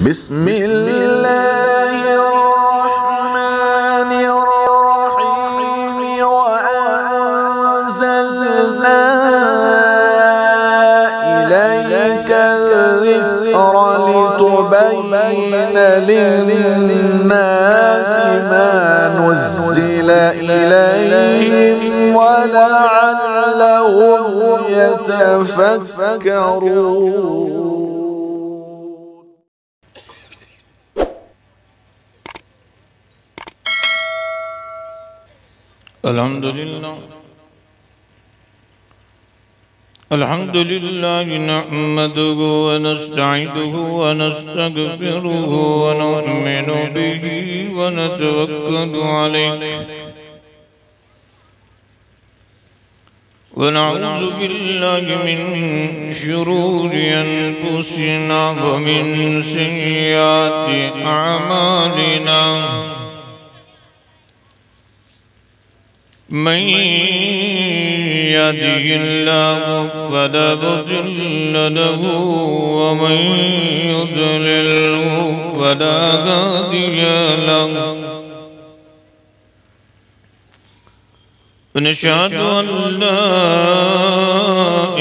बिस्मिल्लाहिर्रहमानिर्रहीम वअंज़लना इलैका ज़िक्रा लितुबय्यिना लिन्नासि मा नुज़्ज़िला इलैहिम वलअल्लहुम यतफक्करून। अल्हम्दुलिल्लाह नहमदुहु व नस्तईनुहु व नस्तगफिरुहु व नु'मिनु बिही व नतवक्कलु अलैहि व नऊज़ु बिल्लाहि मिन शुरूरि अनफुसिना व मिन सय्यिआति अअमालिना। मन यहदिहिल्लाहु फला मुदिल्ल लहु व मन युद्लिल्हु फला हादिय लहु। नशहदु अल्ला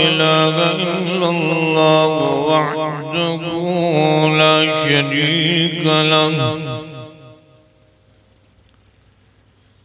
इलाहा इल्लल्लाह वहदहु ला शरीका लहु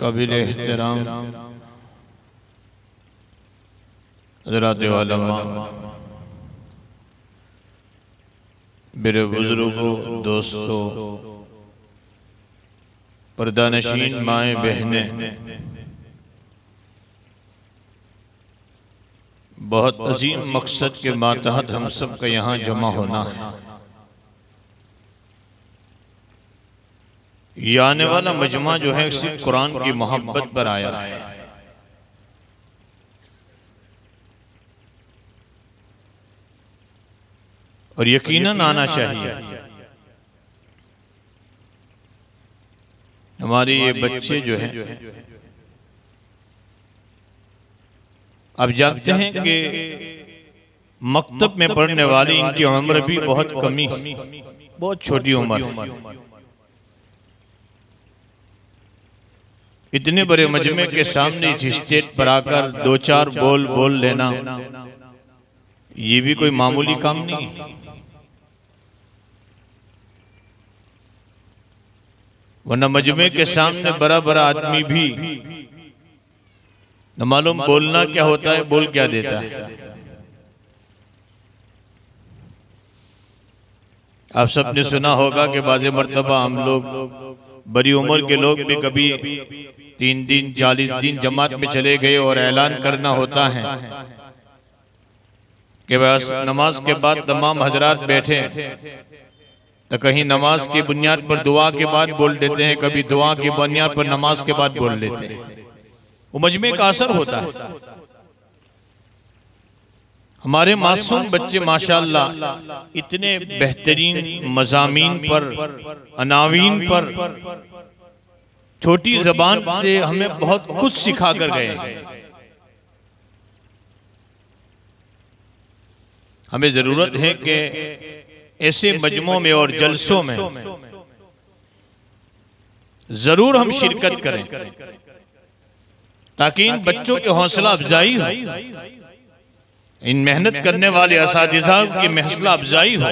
काबिल एहतराम हज़रात उलमा, मेरे बुजुर्गों, दोस्तों, पर्दानशीन माएँ बहनें, बहुत अजीम मकसद के मातहत हम सब का यहाँ जमा होना है। ये आने वाला मजमा जो है सिर्फ कुरान की मोहब्बत पर आया है। और यकीनन आना चाहिए। हमारे ये बच्चे जो हैं, अब जानते हैं कि मकतब में पढ़ने वाली इनकी उम्र भी बहुत कमी, बहुत छोटी उम्र है। इतने बड़े मजमे के सामने इस स्टेज पर आकर दो चार बोल लेना ये भी कोई मामूली काम नहीं है। वरना मजमे के सामने बड़ा बड़ा आदमी भी न मालूम बोलना क्या होता है, बोल क्या देता है। आप सबने सुना होगा कि बाज़े मर्तबा हम लोग बड़ी उम्र के लोग भी कभी 3 दिन 40 दिन जमात में चले गए और ऐलान करना होता है कि बस नमाज के बाद तमाम हजरात बैठे, तो कहीं नमाज की बुनियाद पर दुआ के बाद बोल देते हैं, कभी दुआ की बुनियाद पर नमाज के बाद बोल लेते हैं। वो मजमे का असर होता है। हमारे मासूम बच्चे माशाअल्लाह इतने बेहतरीन मज़ामीन पर, अनावीन पर, छोटी ज़बान से हमें बहुत कुछ सिखा कर गए हैं। हमें ज़रूरत है कि ऐसे मजमों में और जलसों में ज़रूर हम शिरकत करें ताकि इन बच्चों की हौसला अफजाई हो, इन मेहनत करने वाले असातिज़ा की हौसला अफजाई हो।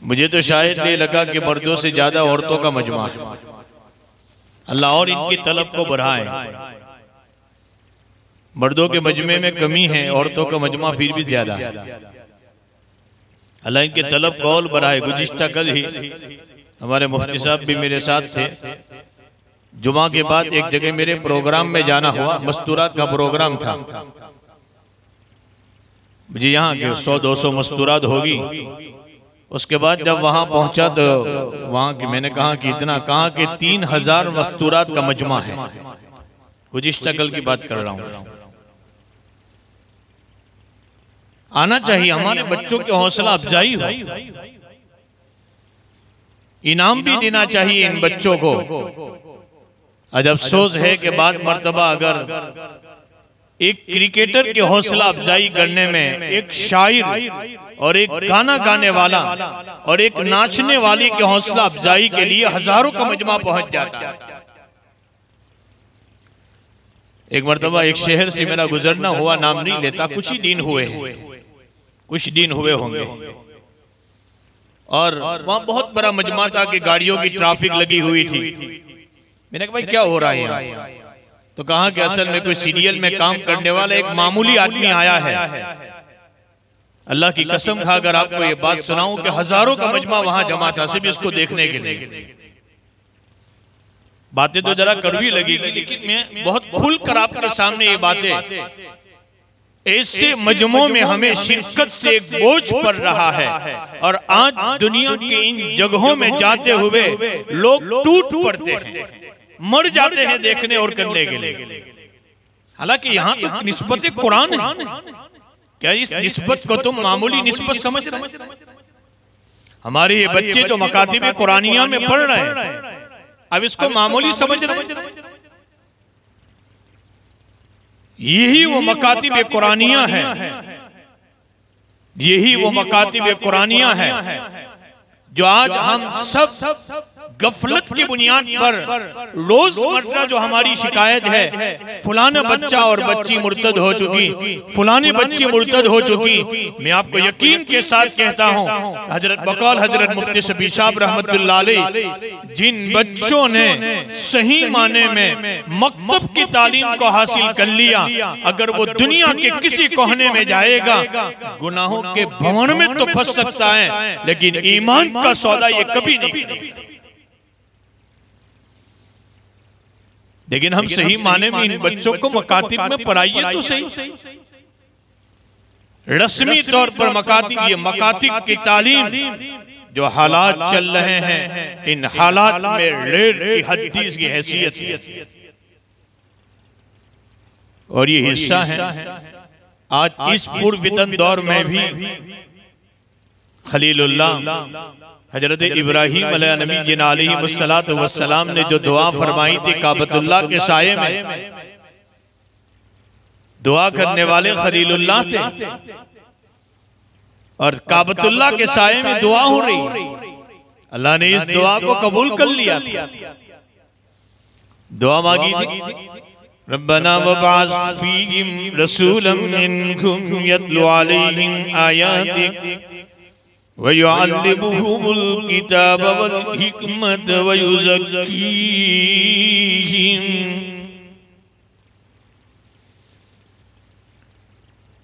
मुझे तो शायद ये लगा कि मर्दों से ज्यादा औरतों का मजमा है। अल्लाह और इनकी तलब को बढ़ाए। मर्दों के मजमे में कमी है, औरतों का मजमा फिर भी ज्यादा है। अल्लाह इनके तलब को और बढ़ाए। गुज़िश्ता कल ही हमारे मुफ्ती साहब भी मेरे साथ थे। जुमा के बाद एक जगह मेरे प्रोग्राम में जाना हुआ, मस्तूरात का प्रोग्राम था। मुझे यहाँ के 100-200 मस्तूरात होगी। उसके बाद जब वहाँ पहुँचा तो वहाँ की मैंने कहा कि इतना, कहा कि 3000 मस्तूरात का मजमा है। गुज़िश्ता कल की बात कर रहा हूँ। आना चाहिए, हमारे बच्चों की हौसला अफजाई हो, इनाम भी देना चाहिए इन बच्चों को। आज अफसोस है कि बाद मर्तबा अगर एक क्रिकेटर की हौसला अफजाई करने में एक शायर और एक गाना गाने वाला और एक नाचने वाले की हौसला अफजाई के लिए हजारों का मजमा पहुंच जाता है। एक मर्तबा एक शहर से मेरा गुजरना हुआ, नाम नहीं लेता, कुछ ही दिन हुए हैं, कुछ दिन हुए होंगे, और वहां बहुत बड़ा मजमा था कि गाड़ियों की ट्रैफिक लगी हुई थी। मैंने कहा भाई क्या हो रहा है यहाँ? तो कहा कि असल में कोई सीरियल में काम करने वाला एक मामूली आदमी आया है। अल्लाह की कसम खाकर आपको ये बात सुनाऊं कि हजारों का मजमा वहां जमा था सिर्फ इसको देखने के लिए। बातें तो जरा कड़वी लगेगी, लेकिन मैं बहुत खुलकर आपके सामने ये बातें, ऐसे मजमों में हमें शिरकत से एक बोझ पड़ रहा है। और आज दुनिया के इन जगहों में जाते हुए लोग टूट पड़ते हैं, मर जाते हैं देखने और करने के लिए। हालांकि यहाँ तो निस्बत कुरान है। क्या इस निस्बत को तुम मामूली निस्बत समझ रहे हो? हमारे ये बच्चे तो मकातिब कुरानिया में पढ़ रहे हैं, अब इसको मामूली समझ रहे हैं। यही वो मकातिब कुरानिया है, यही वो मकातिब कुरानिया है जो आज हम सब गफलत की बुनियाद पर रोजमर्रा जो हमारी शिकायत है, फलाना बच्चा और बच्ची मुर्तद हो चुकी, फलानी बच्ची मुर्तद हो चुकी। मैं आपको यकीन के साथ कहता हूँ, हजरत बकौल हजरत मुफ्ती शफी साहब रहमतुल्लाह अलैह, जिन बच्चों ने सही माने में मकतब की तालीम को हासिल कर लिया, अगर वो दुनिया के किसी कोने में जाएगा गुनाहों के भंवर में तो फंस सकता है, लेकिन ईमान का सौदा ये कभी नहीं करेगा। लेकिन हम सही माने में इन बच्चों को मकातिब में पढ़ाइए तो सही। रस्मी तौर पर मकातिब, ये मकातिब की तालीम जो हालात चल रहे हैं, इन हालात में रेड की हदीस की हैसियत है और ये हिस्सा है। आज इस पूर्ववितन दौर में भी खलीलुल्लाह हजरत इब्राहिम अलैहिस्सलाम ने जो दुआ फरमाई थी काबतुल्लाह के साये में, दुआ करने वाले खलीलुल्लाह थे और काबतुल्लाह के साये में दुआ हो रही। अल्लाह ने इस दुआ को कबूल कर लिया था। दुआ मांगी थी, रब्बना वबअस फीहिम रसूलन मिनहुम यतलू अलैहिम आयातिक वयुअल्लिमुहुमुल किताब वल हिकमत वयुज़क्कीहिम।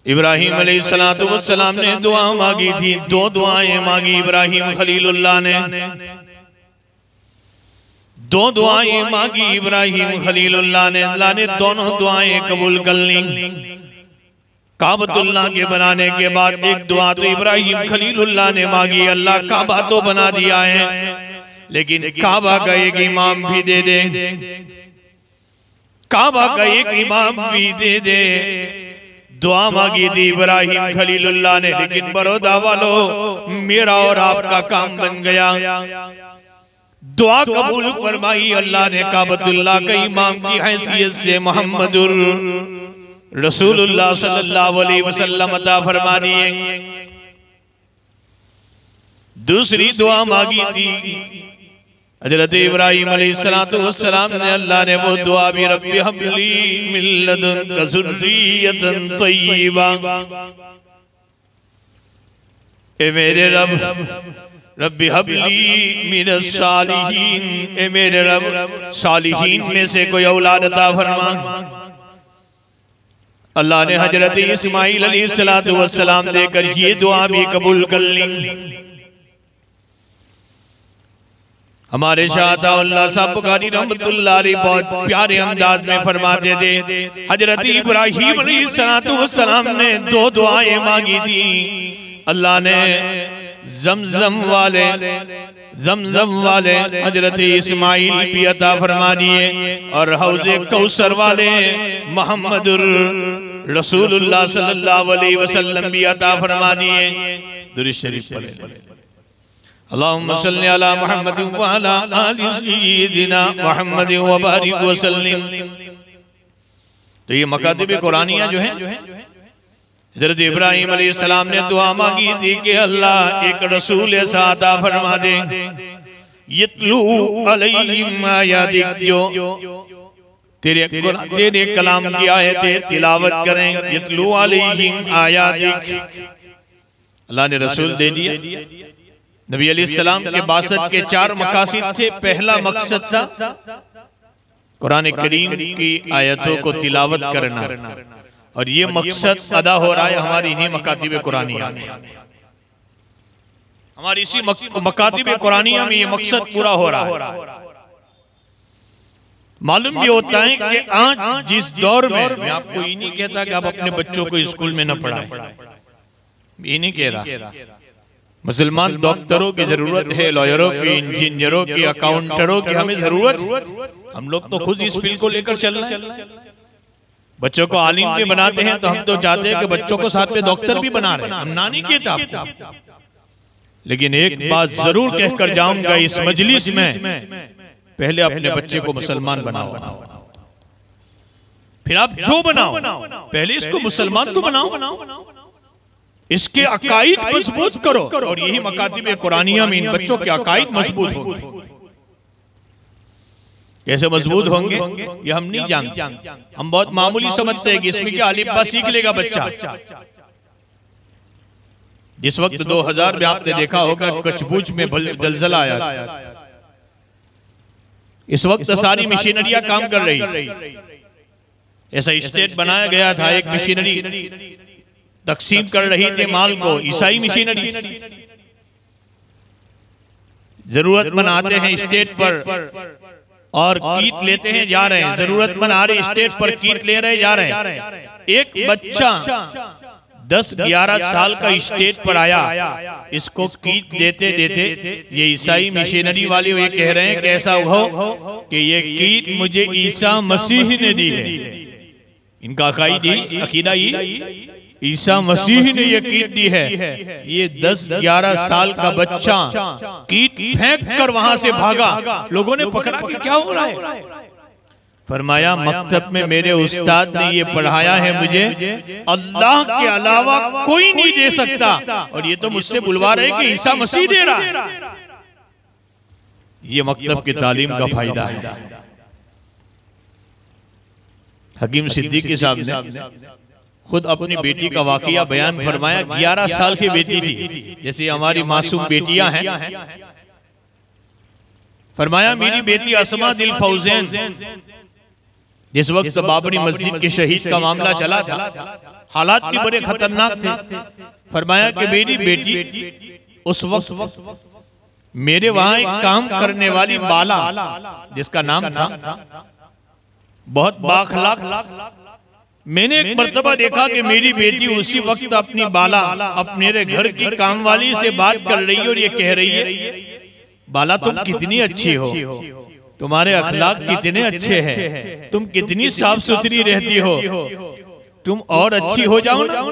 इब्राहिम अलैहिस्सलातु वस्सलाम ने दुआ मांगी थी, दो दुआएं मांगी इब्राहिम खलीलुल्लाह ने, दो दुआएं मांगी इब्राहिम खलीलुल्लाह ने। अल्लाह ने दोनों दुआएं कबूल कर ली। काबतुल्लाह के बनाने के बाद एक दुआ तो इब्राहिम खलीलुल्लाह ने मांगी, अल्लाह काबा तो बना दिया है, लेकिन काबा का एक इमाम भी दे दे, काबा का एक इमाम भी दे दे। दुआ मांगी थी इब्राहिम खलीलुल्लाह ने, लेकिन बड़ौदा वालों मेरा और आपका काम बन गया। दुआ कबूल फरमाई अल्लाह ने, काबतुल्लाह का इमाम की हैसियत से मोहम्मदुर रसूलुल्लाह सल्लल्लाहु अलैहि वसल्लम अता फरमा दिए। दूसरी दुआ मांगी थी हजरत इब्राहिम अलैहिस्सलातु वस्सलाम ने, अल्लाह ने वो दुआ भी, रब्बि हबली मिन लदुनका ज़ुर्रियतन तय्यिबा, ए मेरे रब, रब्बि हबली मिनस सालिहीन, ए मेरे रब सालिहीन में से कोई औलाद अता फरमा। अल्लाह ने हजरत इस्माइल अलैहिस्सलातु वस्सलाम देकर ये दुआ भी कबूल कर ली। हमारे शाहअल्लाह साहब बुखारी रहमतुल्लाह अलैह बहुत प्यारे अंदाज में फरमाते थे, हजरत इब्राहिम अलैहिस्सलातु वस्सलाम ने दो दुआएं मांगी थी। अल्लाह ने जमजम वाले हजरत इस्माइल भी अता फरमा दिए और हौज़े कौसर वाले मोहम्मदुर रसूलुल्लाह सल्लल्लाहु अलैहि वसल्लम भी अता फरमा दिए। दुरूद शरीफ पढ़े, अल्लाहुम्मा सल्लि अला मुहम्मद व अला आलि सय्यिदिना मुहम्मद व बारिक व सल्लिम। तो ये मकातिब कुरानिया जो है, हज़रत इब्राहिम अलैहिस्सलाम ने दुआ मांगी थी कि अल्लाह एक रसूल ऐसा अता फरमा दे, यतलू अलैहिम आयातिक, जो तेरे कलाम की आयतें तिलावत करें, यतलू अलैहिम आयातिक। अल्लाह ने रसूल दे दिया। नबी अलैहिस्सलाम के बासत के 4 मकासद थे। पहला मकसद था कुरान करीम की आयतों को तिलावत करना, और ये मकसद अदा हो रहा है हमारी इन्हीं मकातिब कुरानिया में। हमारी इसी मकातिब कुरानिया में ये मकसद पूरा हो रहा है। मालूम भी होता है कि आज जिस दौर में, मैं आपको ये नहीं कहता कि आप अपने बच्चों को स्कूल में न पढ़ाएं, ये नहीं कह रहा। मुसलमान डॉक्टरों की जरूरत है, लॉयरों की, इंजीनियरों की, अकाउंटरों की हमें जरूरत। हम लोग तो खुद इस फील्ड को लेकर चल रहे हैं। बच्चों को आलिम भी बनाते हैं, तो हम तो चाहते हैं कि बच्चों को साथ में डॉक्टर भी बना रहे हैं। हम ना नहीं कहते आपको, लेकिन एक बात जरूर कहकर जाऊंगा इस मजलिस में, पहले अपने बच्चे को मुसलमान बनाओ, फिर आप जो बनाओ, पहले इसको मुसलमान तो बनाओ, इसके अकाईद मजबूत करो। और यही मकातिब कुरानिया में इन बच्चों के अकाईद मजबूत होंगे। कैसे मजबूत होंगे ये हम नहीं जानते। हम बहुत मामूली समझते हैं कि इसमें क्या अलिफ बा सीख लेगा बच्चा। जिस वक्त 2000 में आपने देखा होगा कचबूच में जलजला आया, इस वक्त सारी मशीनरियां काम कर रही। ऐसा स्टेट बनाया गया था, एक मशीनरी तकसीम कर रही थी माल को, ईसाई मशीनरी। जरूरतमंद आते हैं स्टेट पर और कीट लेते हैं जा रहे हैं, जरूरतमंद आ रहे स्टेट पर कीट ले रहे जा रहे हैं। एक बच्चा 10-11 साल का स्टेट पर आया, इसको कीट देते देते ये ईसाई मिशनरी वाले ये कह रहे हैं कि ऐसा हो कि ये कीट मुझे ईसा मसीह ने दी है। इनका अकीदा ही ईसा मसीह ने ये कीट दी है। ये 10-11 साल का बच्चा कीट फेंक कर वहां से भागा। लोगों ने पकड़ा कि क्या हो रहा है? फरमाया मकतब में मेरे उस्ताद ने ये पढ़ाया है, मुझे अल्लाह के अलावा कोई नहीं दे सकता, और ये तो मुझसे बुलवा रहे कि ईसा मसीह दे रहा है। ये मकतब की तालीम का फायदा है। हकीम सिद्दीकी साहब ने खुद अपनी बेटी का वाकया बयान फरमाया। 11 साल की बेटी थी, जैसे हमारी मासूम बेटियां हैं। फरमाया मेरी बेटी असमा दिल फौजैन, जिस वक्त बाबरी मस्जिद के शहीद का मामला चला था, हालात भी बड़े खतरनाक थे। फरमाया कि मेरी बेटी उस वक्त मेरे वहां एक काम करने वाली बाला, जिसका नाम था, बहुत बाखलाक, मैंने एक मर्तबा देखा कि मेरी बेटी उसी वक्त अपनी बाला अपने घर की कामवाली से बात कर रही है और ये कह रही है, बाला तुम कितनी अच्छी हो, तुम्हारे अखलाक कितने अच्छे हैं, तुम कितनी साफ सुथरी रहती हो। तुम और अच्छी हो जाओ ना।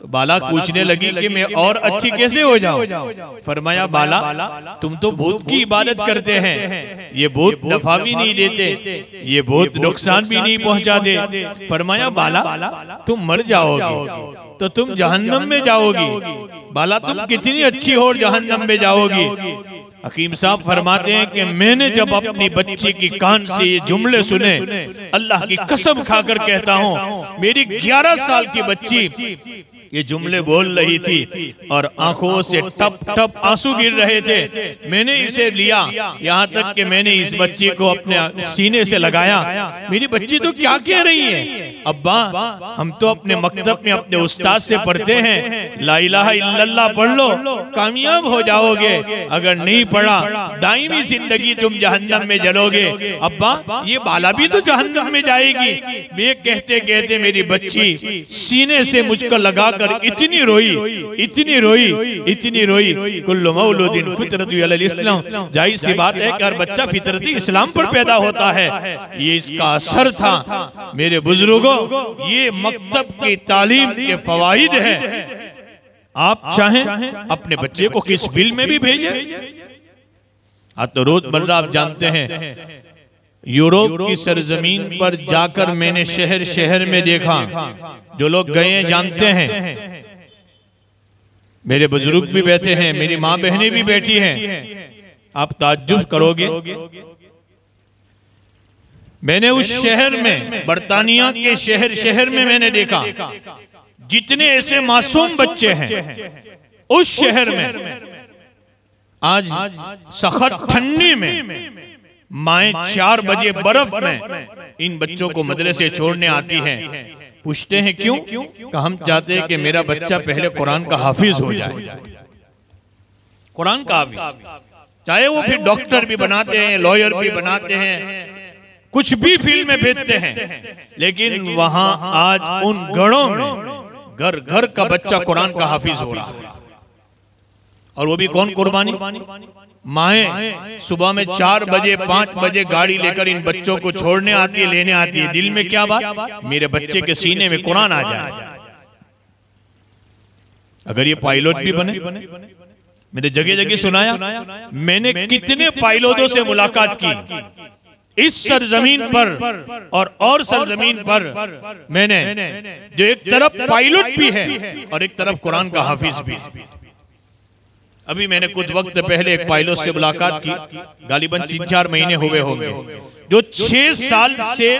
तो बाला पूछने लगी कि मैं और अच्छी कैसे हो जाऊं? फरमाया बाला तुम तो भूत की इबादत करते हैं, ये भूत नफा भी नहीं देते, ये भूत नुकसान भी नहीं पहुंचाते। फरमाया बाला तुम मर जाओगी तो तुम जहन्नम में जाओगी। बाला तुम कितनी अच्छी हो और जहन्नम में जाओगी। हकीम साहब फरमाते हैं कि मैंने जब अपनी बच्ची की कान से ये जुमले सुने, अल्लाह की कसम खाकर कहता हूँ मेरी 11 साल की बच्ची ये जुमले बोल रही थी और आंखों से टप टप आंसू गिर रहे थे। मैंने इसे लिया, यहाँ तक कि मैंने इस बच्ची को अपने सीने से लगाया। मेरी बच्ची तो क्या कह रही है, अब्बा हम तो अपने मकतब में अपने उस्ताद से पढ़ते हैं ला इलाहा इल्लल्लाह पढ़ लो कामयाब हो जाओगे, अगर नहीं पढ़ा दायमी जिंदगी तुम जहन्नम में जलोगे। अब्बा ये बाला भी तो जहन्नम में जाएगी। वे कहते कहते मेरी बच्ची सीने से मुझको लगाकर इतनी रोई, इतनी रोई, इतनी रोई। कुल्लु मौलूदिन फितरतु अलल इस्लाम, जाहिर सी बात है कि हर बच्चा फितरती इस्लाम पर पैदा होता है। ये इसका असर था। मेरे बुजुर्गों, ये मकतब की तालीम के फवाइद है। आप चाहें अपने बच्चे को किस फील्ड में भी भेजें। तो रोजमर्रा आप जानते हैं यूरोप की सरजमीन पर जाकर मैंने शहर शहर में देखा, जो लोग गए हैं जानते हैं, मेरे बुजुर्ग भी बैठे हैं, मेरी माँ बहनें भी बैठी हैं, आप ताज्जुब करोगे। मैंने उस शहर में, बर्तानिया के शहर शहर में मैंने देखा जितने ऐसे मासूम बच्चे हैं उस शहर में आज सख्त ठंडी में माएं 4 बजे बर्फ में इन बच्चों को मदरसे छोड़ने आती हैं। पूछते हैं क्यों? कि हम चाहते हैं कि मेरा बच्चा पहले कुरान का हाफिज हो जाए। कुरान का हाफिज, चाहे वो फिर डॉक्टर भी बनाते हैं, लॉयर भी बनाते हैं, कुछ भी फील्ड में भेजते हैं, लेकिन वहां आज उन गढ़ों में घर घर का बच्चा कुरान का हाफिज हो रहा है। और वो भी कौन कुर्बानी? माएं सुबह में 4 बजे 5 बजे गाड़ी लेकर इन बच्चों को छोड़ने आती है, लेने आती है। दिल में क्या बात, मेरे बच्चे के सीने में कुरान आ जाए। अगर ये पायलट भी बने, मैंने जगह जगह सुनाया, मैंने कितने पायलटों से मुलाकात की इस सरजमीन पर और सरजमीन पर। मैंने जो एक तरफ पायलट भी है और एक तरफ कुरान का हाफिज भी है। अभी मैंने कुछ वक्त पहले एक पायलट से मुलाकात की, गालिबन 3-4 महीने हुए होंगे, जो 6 साल से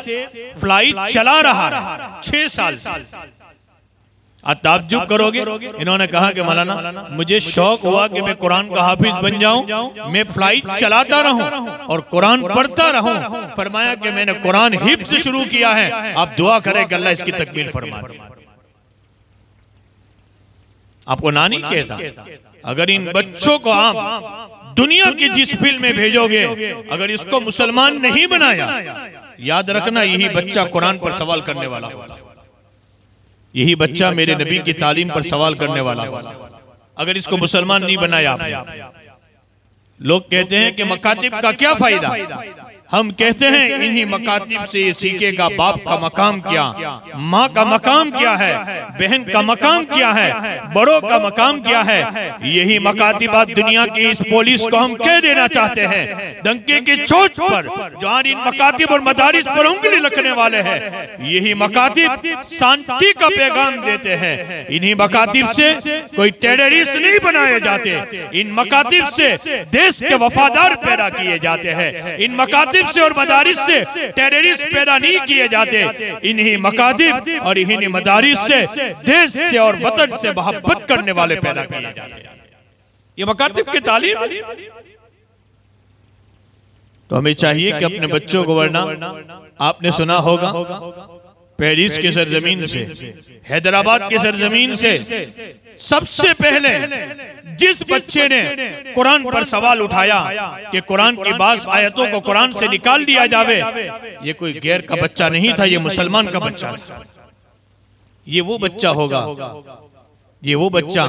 फ्लाइट चला रहा है। 6 साल से। आप ताज्जुब करोगे। इन्होंने कहा कि मौलाना मुझे शौक हुआ कि मैं कुरान का हाफिज बन जाऊं, मैं फ्लाइट चलाता रहूं और कुरान पढ़ता रहूं। फरमाया कि मैंने कुरान हिफ्ज़ शुरू किया है, आप दुआ करें कि अल्लाह इसकी तकमील फरमा दे। आपको नानी कहता, अगर इन बच्चों को आप दुनिया की जिस फील्ड में भेजोगे, अगर इसको मुसलमान नहीं बनाया, याद रखना यही बच्चा कुरान पर सवाल करने वाला होगा। यही बच्चा मेरे नबी की तालीम पर सवाल करने वाला होगा अगर इसको मुसलमान नहीं बनाया आपने। लोग कहते हैं कि मकातिब का क्या फायदा? हम कहते हैं इन्हीं मकातिब से ये सीखेगा बाप का मकाम क्या, माँ का मकाम क्या है, बहन का मकाम क्या है, बड़ों का मकाम क्या है। यही मकातिबात दुनिया की इस पुलिस को हम कह देना चाहते हैं, डंके की चोट पर जो आज इन मकातिब और मदारिस पर उंगली रखने वाले हैं, यही मकातिब शांति का पैगाम देते हैं। इन्हीं मकातिब से कोई टेररिस्ट नहीं बनाए जाते, इन मकातिब से देश के वफादार पैदा किए जाते हैं। इन मकातिब से और मदारिस से टेररिस्ट पैदा नहीं किए जाते। इन्हीं मकातिब और इन्हीं मदारिस से देश से और वतन से मोहब्बत करने वाले पैदा किए जाते हैं। ये मकातिब की तालीम है। तो हमें चाहिए कि अपने बच्चों को, वरना आपने सुना होगा पेरिस की सरजमीन से, हैदराबाद की सरजमीन से सबसे पहले जिस बच्चे ने कुरान पर सवाल उठाया कि कुरान की बाज़ आयतों को कुरान से निकाल दिया जावे, ये कोई गैर का बच्चा नहीं था, ये मुसलमान का बच्चा था। ये वो बच्चा होगा, ये वो बच्चा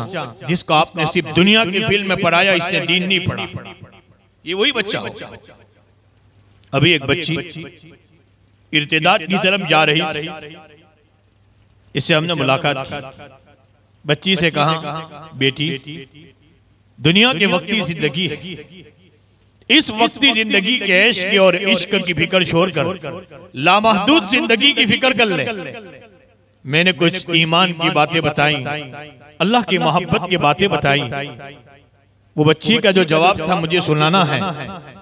जिसको आपने सिर्फ दुनिया की फील्ड में पढ़ाया, इसने दीन नहीं पढ़ा। ये वही बच्चा होगा। अभी एक बच्ची इर्तिदाद की तरफ जा रही, इससे हमने मुलाकात की। बच्ची से कहा, बेटी दुनिया के वक्ती जिंदगी है, इस वक्ती जिंदगी के ऐश की और इश्क की फिक्र छोड़ कर लामहदूद जिंदगी की फिक्र कर ले। मैंने कुछ ईमान की बातें बताई, अल्लाह की मोहब्बत की बातें बताई। वो बच्ची का जो जवाब था मुझे सुनाना है,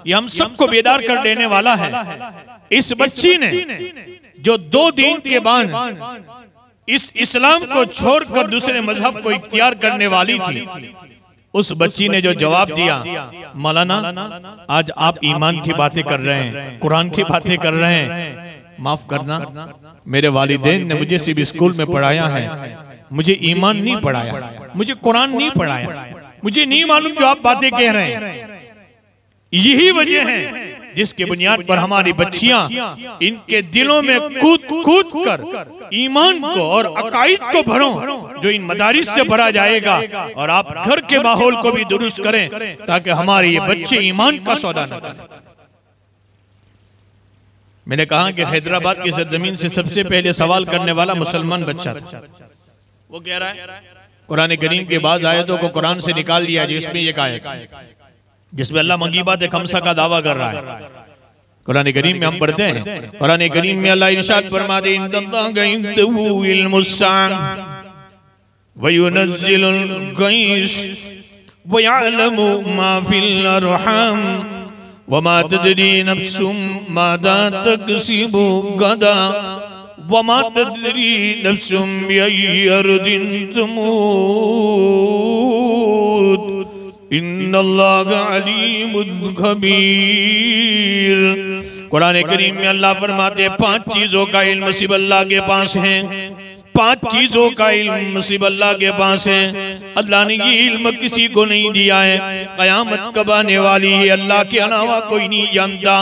ये हम सबको बेदार कर देने वाला है। इस बच्ची ने जो 2 दिन के बाद इस इस्लाम को छोड़कर दूसरे मजहब को इख्तियार करने वाली थी, उस बच्ची ने जो जवाब दिया, मौलाना आज आप ईमान की बातें कर रहे हैं, कुरान की बातें कर रहे हैं, माफ करना मेरे वालिदैन ने मुझे सिर्फ स्कूल में पढ़ाया है, मुझे ईमान नहीं पढ़ाया, मुझे कुरान नहीं पढ़ाया, मुझे नहीं मालूम जो आप बातें कह रहे हैं। यही वजह है जिसके बुनियाद पर हमारी बच्चियां इनके दिलों में कूद कूद कर ईमान को और अकाईद को भरो जो इन मदारिस से भरा जाएगा, और आप घर के माहौल को भी दुरुस्त करें ताकि हमारे ये बच्चे ईमान का सौदा न करें। मैंने कहा कि हैदराबाद की सरजमीन से सबसे पहले सवाल करने वाला मुसलमान बच्चा था। वो कह रहा है कुरान करीम के बाद आयतों को कुरान से निकाल लिया जिसमें एक आयत जिसमें अल्लाह मंगीबात खमसा का दावा कर रहा है। कुरान करीम में हम पढ़ते हैं, कुरान करीम में अल्लाह इरशाद फरमाते हैं, वयुनज़्ज़िलुल गैस वयअलमु मा फिल अरहाम वमा तदरी नफ्सुम मादा तकसिबु गदा वमा तदरी नफ्सुम बिअय्यि अर्दिन तमूत इन्नल्लाह अलीमुल खबीर। कुरान करीम में अल्लाह फरमाते 5 चीजों का इल्म सिर्फ अल्लाह के पास है, 5 चीजों का इल्म सिर्फ अल्लाह के पास है। अल्लाह ने ये इल्म किसी को नहीं दिया है। कयामत कब आने वाली है अल्लाह के अलावा कोई नहीं जानता।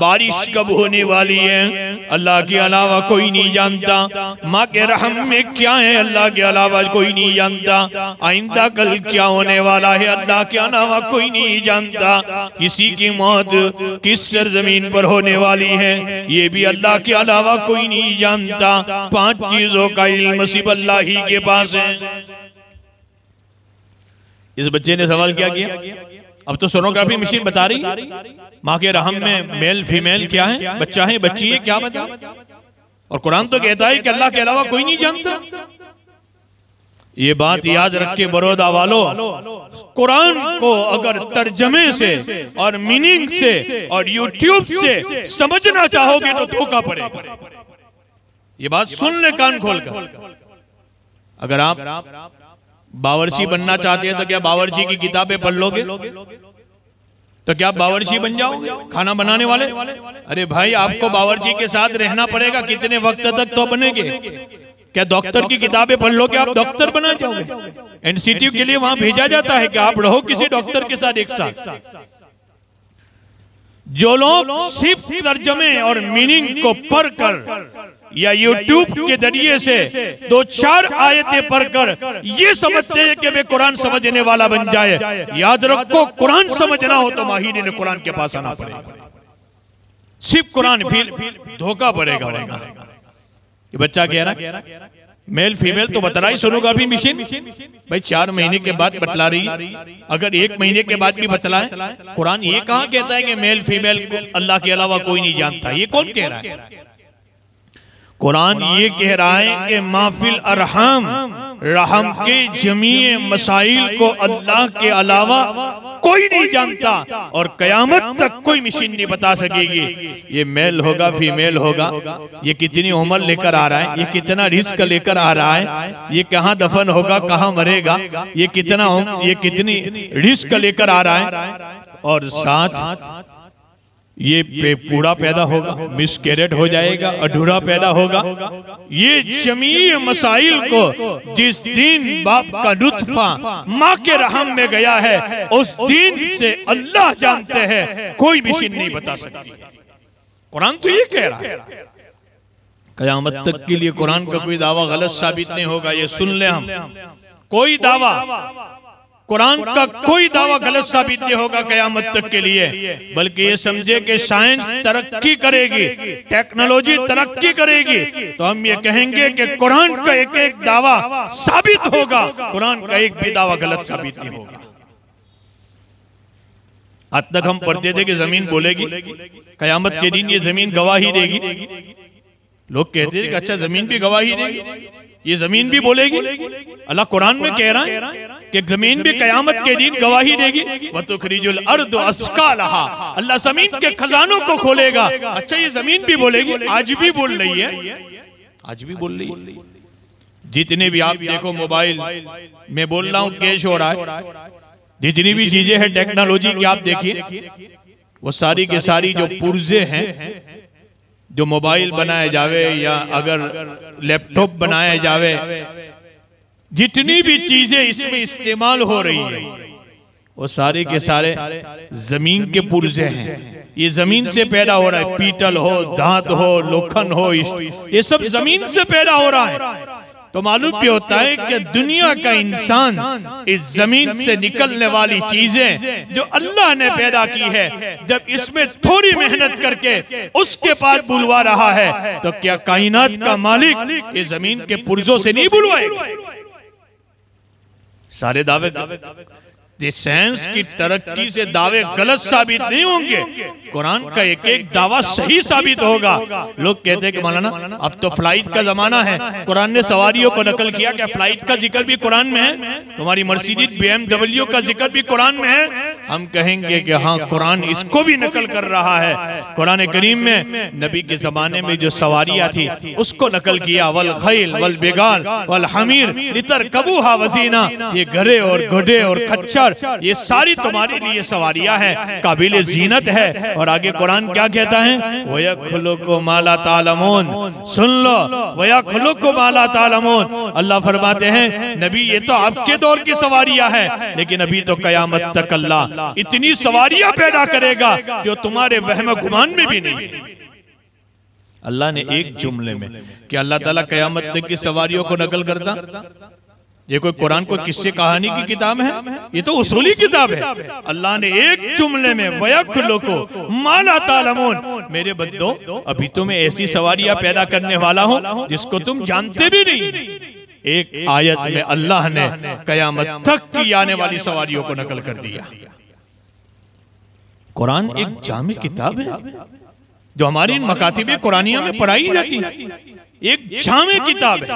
बारिश कब होने वाली है अल्लाह के अलावा कोई नहीं जानता। माँ के रहम में क्या है अल्लाह के अलावा कोई नहीं जानता। आइंदा कल क्या होने वाला है अल्लाह के अलावा कोई नहीं जानता। किसी की मौत किस सरजमीन पर होने वाली है ये भी अल्लाह के अलावा कोई नहीं जानता। 5 चीजों का इल्म सिर्फ अल्लाह ही के पास है। इस बच्चे ने सवाल क्या किया? अब तो सोनोग्राफी मशीन बता रही माँ के रहम में मेल फीमेल क्या है, बच्चा है बच्ची है, क्या बता। और कुरान तो कहता है कि अल्लाह के अलावा कोई नहीं जानता। ये बात याद रख के बड़ौदा वालों, कुरान को अगर तर्जमे से और मीनिंग से और यूट्यूब से समझना चाहोगे तो धोखा पड़ेगा। ये बात सुन ले कान खोलकर। अगर आप बावर्ची बनना चाहते हैं तो क्या बावर्ची की किताबें पढ़ लोगे? तो क्या आप बावर्ची बन जाओगे, खाना बनाने वाले? अरे भाई आपको बावर्ची के साथ रहना पड़ेगा। कितने वक्त तक तो बनेंगे? क्या डॉक्टर की किताबें पढ़ लो कि आप डॉक्टर बना जाओगे? एनसीटी के लिए वहां भेजा जाता है कि आप रहो किसी डॉक्टर के साथ एक साथ। जो लोग सिर्फ तर्जमे और मीनिंग को पढ़कर या यूट्यूब के जरिए से 2-4 आयतें पढ़कर ये समझते हैं कि वे कुरान समझने वाला बन जाए, याद रखो कुरान समझना हो तो माहिरीन कुरान के पास आना पड़ेगा। सिर्फ कुरान फिर धोखा पड़ेगा। ये बच्चा कह रहा मेल फीमेल तो बतलाई सोनोग्राफी मशीन भाई 4 महीने के बाद बतला रही। अगर 1 महीने के बाद भी बतलाए, कुरान ये कहाँ कहता है कि मेल फीमेल को अल्लाह के अलावा कोई नहीं जानता? ये कौन कह रहा है? कुरान ये कह रहा है कि माफिल अरहम, रहम के जमीए मसाइल को अल्लाह के अलावा कोई नहीं जानता और कयामत तक कोई मशीन नहीं बता सकेगी ये मेल होगा फीमेल होगा, ये कितनी उम्र लेकर आ रहा है, ये कितना रिस्क लेकर आ रहा है, ये कहाँ दफन होगा, कहाँ मरेगा, ये कितनी रिस्क लेकर आ रहा है। और साथ ये पूरा पैदा होगा, मिसकैरेज हो जाएगा, अधूरा पैदा होगा। ये जमीए मसाइल को जिस दिन बाप का नुत्फा माँ के रहम में गया है उस दिन से अल्लाह जानते हैं, कोई मशीन नहीं बता सकती। कुरान तो ये कह रहा है। कयामत तक के लिए कुरान का कोई दावा गलत साबित नहीं होगा। ये सुन ले हम, कोई दावा कुरान का कोई दावा गलत साबित नहीं होगा कयामत तक के लिए, बल्कि ये समझे कि साइंस तरक्की करेगी, टेक्नोलॉजी तरक्की करेगी, तो हम ये कहेंगे कि कुरान का एक एक दावा साबित होगा, कुरान का एक भी दावा गलत साबित नहीं होगा। आज तक हम पढ़ते थे कि जमीन बोलेगी, कयामत के दिन ये जमीन गवाही देगी। लोग कहते थे कि अच्छा जमीन भी गवाही देगी, ये जमीन भी बोलेगी। अल्लाह कुरान में कह रहा है कि जमीन भी कयामत के दिन गवाही देगी। वतुखरिजुल अर्द अस्कालहा, अल्लाह जमीन के खजानों को खोलेगा। अच्छा ये जमीन भी बोलेगी, आज भी बोल रही है, आज भी बोल रही है। जितने भी आप देखो मोबाइल में बोल रहा हूँ कैश हो रहा है, जितनी भी चीजें हैं टेक्नोलॉजी की आप देखिए, वो सारी के सारी जो पुर्जे हैं, जो मोबाइल बनाए जावे या अगर लैपटॉप बनाया जावे, जितनी भी चीजें इसमें इस्तेमाल हो रही है वो सारे के सारे जमीन के पुर्जे हैं। ये जमीन से पैदा हो रहा है, पीतल हो, धात हो, लोखंड हो, ये सब जमीन से पैदा हो रहा है। तो मालूम भी होता है कि दुनिया का इंसान इस जमीन से निकलने वाली चीजें जो अल्लाह ने पैदा की है, जब इसमें थोड़ी मेहनत करके उसके पास बुलवा रहा है, तो क्या कायनात का मालिक इस जमीन के पुर्जों से नहीं बुलवाएगा? सारे दावे साइंस की तरक्की से दावे गलत साबित नहीं होंगे, कुरान का एक एक दावा सही साबित होगा। लोग कहते हैं कि मौलाना अब तो फ्लाइट का जमाना है, कुरान ने सवारियों को नकल किया, क्या फ्लाइट का जिक्र भी कुरान में है? तुम्हारी मर्सिडीज BMW का जिक्र भी कुरान में है? हम कहेंगे कि हाँ, कुरान इसको भी नकल कर रहा है। कुरान करीम में नबी के जमाने में जो सवारियां थी उसको नकल किया, वल खैल वल बिगाल वल हमीर लितरकबूहा वजीना, ये घोड़े और घोड़े और खच्चर, ये सारी तुम्हारे लिए सवारियां हैं, काबिल जीनत है। और आगे कुरान क्या कहता है? वयखलुकु मा ला तालमून, सुन लो, वयखलुकु मा ला तालमून। अल्लाह फरमाते हैं नबी ये तो आपके दौर की सवारियां हैं, लेकिन अभी तो कयामत तक अल्लाह इतनी सवारियां पैदा करेगा जो तुम्हारे वहम गुमान में भी नहीं है। अल्लाह ने एक जुमले में, कि अल्लाह ताला कयामत तक की सवारियों को नकल करता? ये कोई कुरान को किस्से कहानी की किताब है? ये तो उसूली किताब है। अल्लाह ने एक जुमले में वयखलुकु मा ला तालमून, मेरे बंदो अभी तो मैं ऐसी सवारियां पैदा करने वाला हूं जिसको तुम जानते भी नहीं। एक आयत में अल्लाह ने कयामत तक की आने वाली सवारियों को नकल कर दिया। कुरान एक जामी किताब है जो हमारी इन मकातिब कुरानिया में पढ़ाई जाती है, एक जामी किताब है।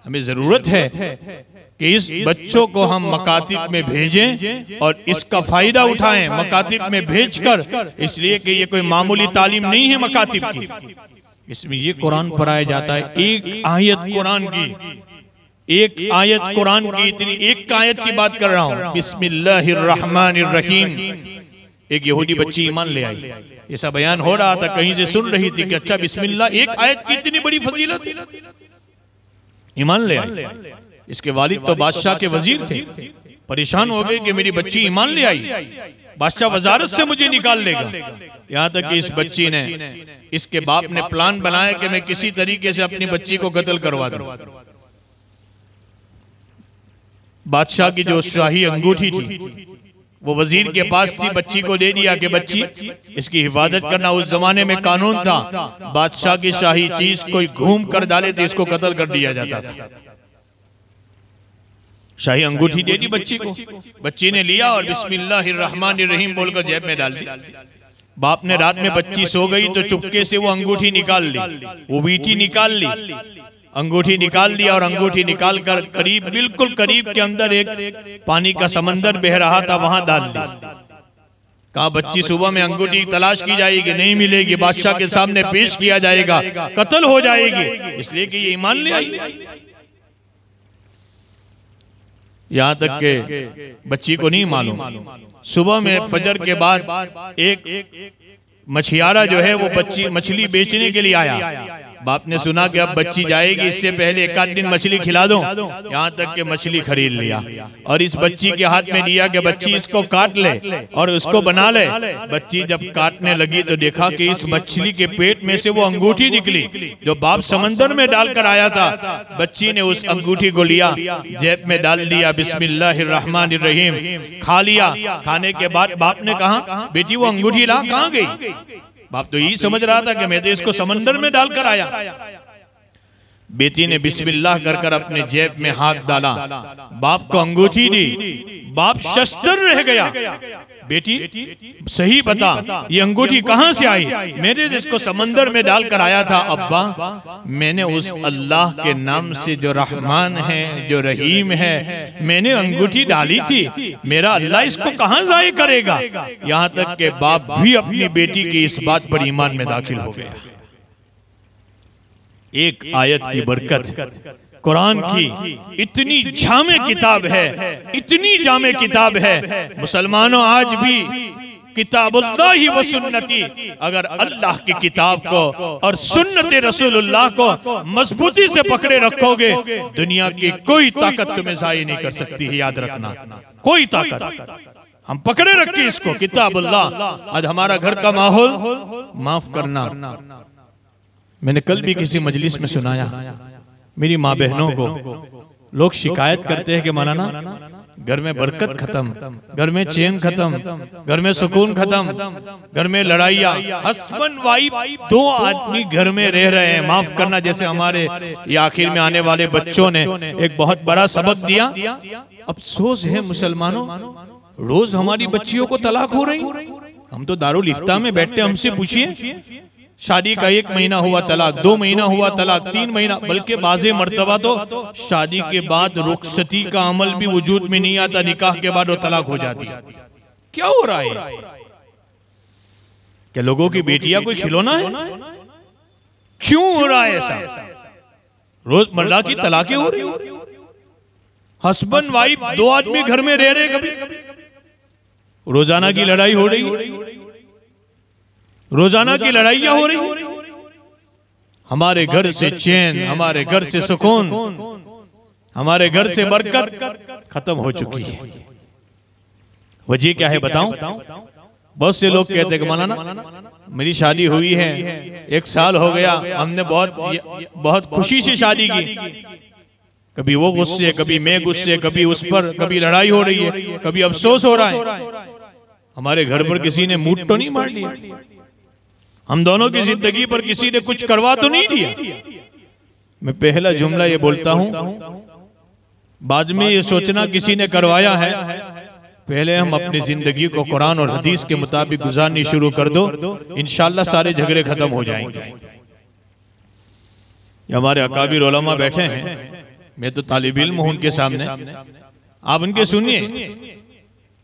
हमें जरूरत है कि इस बच्चों को हम मकातिब में भेजें और इसका फायदा उठाएं मकातिब में भेजकर, इसलिए कि ये कोई मामूली तालीम नहीं है मकातिब की, इसमें ये कुरान पढ़ाया जाता है। एक आयत कुरान की, एक आयत कुरान की, इतनी एक आयत की बात कर रहा हूं, बिस्मिल्लाहिर्रहमानिर्रहीम। एक यहूदी बच्ची ईमान ले आई, ऐसा बयान हो रहा था, कहीं से सुन रही थी कि अच्छा बिस्मिल्लाह, एक आयत की इतनी बड़ी फजीलत, ईमान ले आई। इसके वालिद तो बादशाह के वजीर थे, परेशान हो गए कि मेरी बच्ची ईमान ले आई, बादशाह वजारत से मुझे निकाल लेगा। यहाँ तक कि इस बच्ची ने, इसके बाप ने प्लान बनाया कि मैं किसी तरीके से अपनी बच्ची को कत्ल करवा दूं। बादशाह की जो शाही अंगूठी थी वो वजीर के पास थी, बच्ची को दे दिया कि बच्ची इसकी हिफाजत करना। उस जमाने में कानून था, बादशाह की शाही चीज कोई घूम कर डाले तो इसको कत्ल कर दिया जाता था। शाही अंगूठी दे दी बच्ची को, बच्ची ने लिया और बिस्मिल्लाहिर्रहमानिर्रहीम बोलकर जेब में डाल दी। बाप ने रात में बच्ची सो गई तो चुपके से वो अंगूठी निकाल ली, वो बीटी निकाल ली, अंगूठी निकाल लिया और अंगूठी निकाल कर करीब, बिल्कुल करीब के अंदर एक पानी का समंदर बह रहा था वहां डाल ली। कहा बच्ची सुबह में अंगूठी तलाश की जाएगी, नहीं मिलेगी, बादशाह के सामने पेश किया जाएगा, कत्ल हो जाएगी, इसलिए कि ये ईमान ले आई। यहां तक के बच्ची को नहीं मालूम, सुबह में फजर के बाद एक मछियारा जो है वो बच्ची मछली बेचने के लिए आया, बाप ने सुना कि अब बच्ची जाएगी, इससे पहले एक आध दिन मछली खिला दो, यहाँ तक कि मछली खरीद लिया और इस बच्ची के हाथ में दिया कि बच्ची इसको काट ले और उसको बना ले। बच्ची जब काटने लगी तो देखा कि इस मछली के पेट में से वो अंगूठी निकली जो बाप समंदर में डालकर आया था। बच्ची ने उस अंगूठी को लिया, जेब में डाल दिया, बिस्मिल्लाहिर्रहमानिर्रहीम, खा लिया। खाने के बाद बाप ने कहा, बेटी वो अंगूठी ला, कहाँ गई? बाप तो यही समझ रहा था कि मैं तो इसको समंदर में डालकर आया। बेटी ने बिस्मिल्लाह कर कर अपने जेब में हाथ डाला, बाप को अंगूठी दी। बाप शस्त्र रह गया। बेटी सही बता, ये अंगूठी कहां से आई? मैंने इसको समंदर में डालकर आया था। अब्बा, मैंने उस अल्लाह के नाम से जो रहमान है, जो रहीम है, मैंने अंगूठी डाली थी। मेरा अल्लाह इसको कहां जाये करेगा? यहां तक के बाप भी अपनी बेटी की इस बात पर ईमान में दाखिल हो गया। एक आयत की बरकत, कुरान की इतनी जामे किताब है, इतनी जामे किताब है। मुसलमानों, आज भी किताबुल्लाही व सुन्नती, अगर अल्लाह की किताब को और सुन्नत रसूलुल्लाह को मजबूती से पकड़े रखोगे, दुनिया की कोई ताकत तुम्हें ज़ाय नहीं कर सकती है। याद रखना, कोई ताकत। हम पकड़े रखे इसको, किताबुल्लाह। आज हमारा घर का माहौल, माफ करना, मैंने कल भी किसी मजलिस में सुनाया, मेरी माँ बहनों को लोग शिकायत करते हैं कि मौलाना घर में बरकत खत्म, घर में चैन खत्म, घर में सुकून खत्म, घर में लड़ाइयाँ। हस्बैंड वाइफ दो आदमी घर में रह रहे हैं, माफ करना, जैसे हमारे ये आखिर में आने वाले बच्चों ने एक बहुत बड़ा सबक दिया। अफसोस है मुसलमानों, रोज हमारी बच्चियों को तलाक हो रही। हम तो दारुल इफ्ता में बैठते, हमसे पूछिए, शादी का 1 महीना हुआ तलाक, 2 महीना हुआ तलाक, 3 महीना, बल्कि बाज़े मर्तबा तो शादी के बाद रुखसती का अमल भी वजूद में नहीं आता, निकाह के बाद वो तलाक हो जाती है। क्या हो रहा है? क्या लोगों की बेटियां कोई खिलौना है? क्यों हो रहा है ऐसा? रोजमर्रा की तलाकें हो रही, हस्बैंड वाइफ दो आदमी घर में रह रहे, कभी रोजाना की लड़ाई हो रही, रोजाना की लड़ाइयां हो रही। हमारे घर से चैन, हमारे घर से सुकून, हमारे घर से बरकत खत्म हो चुकी है। वजह क्या है बताऊं? बहुत से लोग कहते हैं कि मौलाना मेरी शादी हुई है, 1 साल हो गया, हमने बहुत खुशी से शादी की, कभी वो गुस्से, कभी मैं गुस्से, कभी उस पर, कभी लड़ाई हो रही है, कभी अफसोस हो रहा है। हमारे घर पर किसी ने मूड तो नहीं मार लिया? हम दोनों की जिंदगी पर किसी ने कुछ करवा तो नहीं दिया? मैं पहला जुमला ये बोलता हूं, बाद में ये सोचना किसी ने करवाया है। पहले हम अपनी जिंदगी को कुरान और हदीस के मुताबिक गुजारनी शुरू कर दो, इंशाअल्लाह सारे झगड़े खत्म हो जाएंगे। हमारे अकाबिर उलमा बैठे हैं, मैं तो तालिब इल्म हूं उनके सामने, आप उनके सुनिए।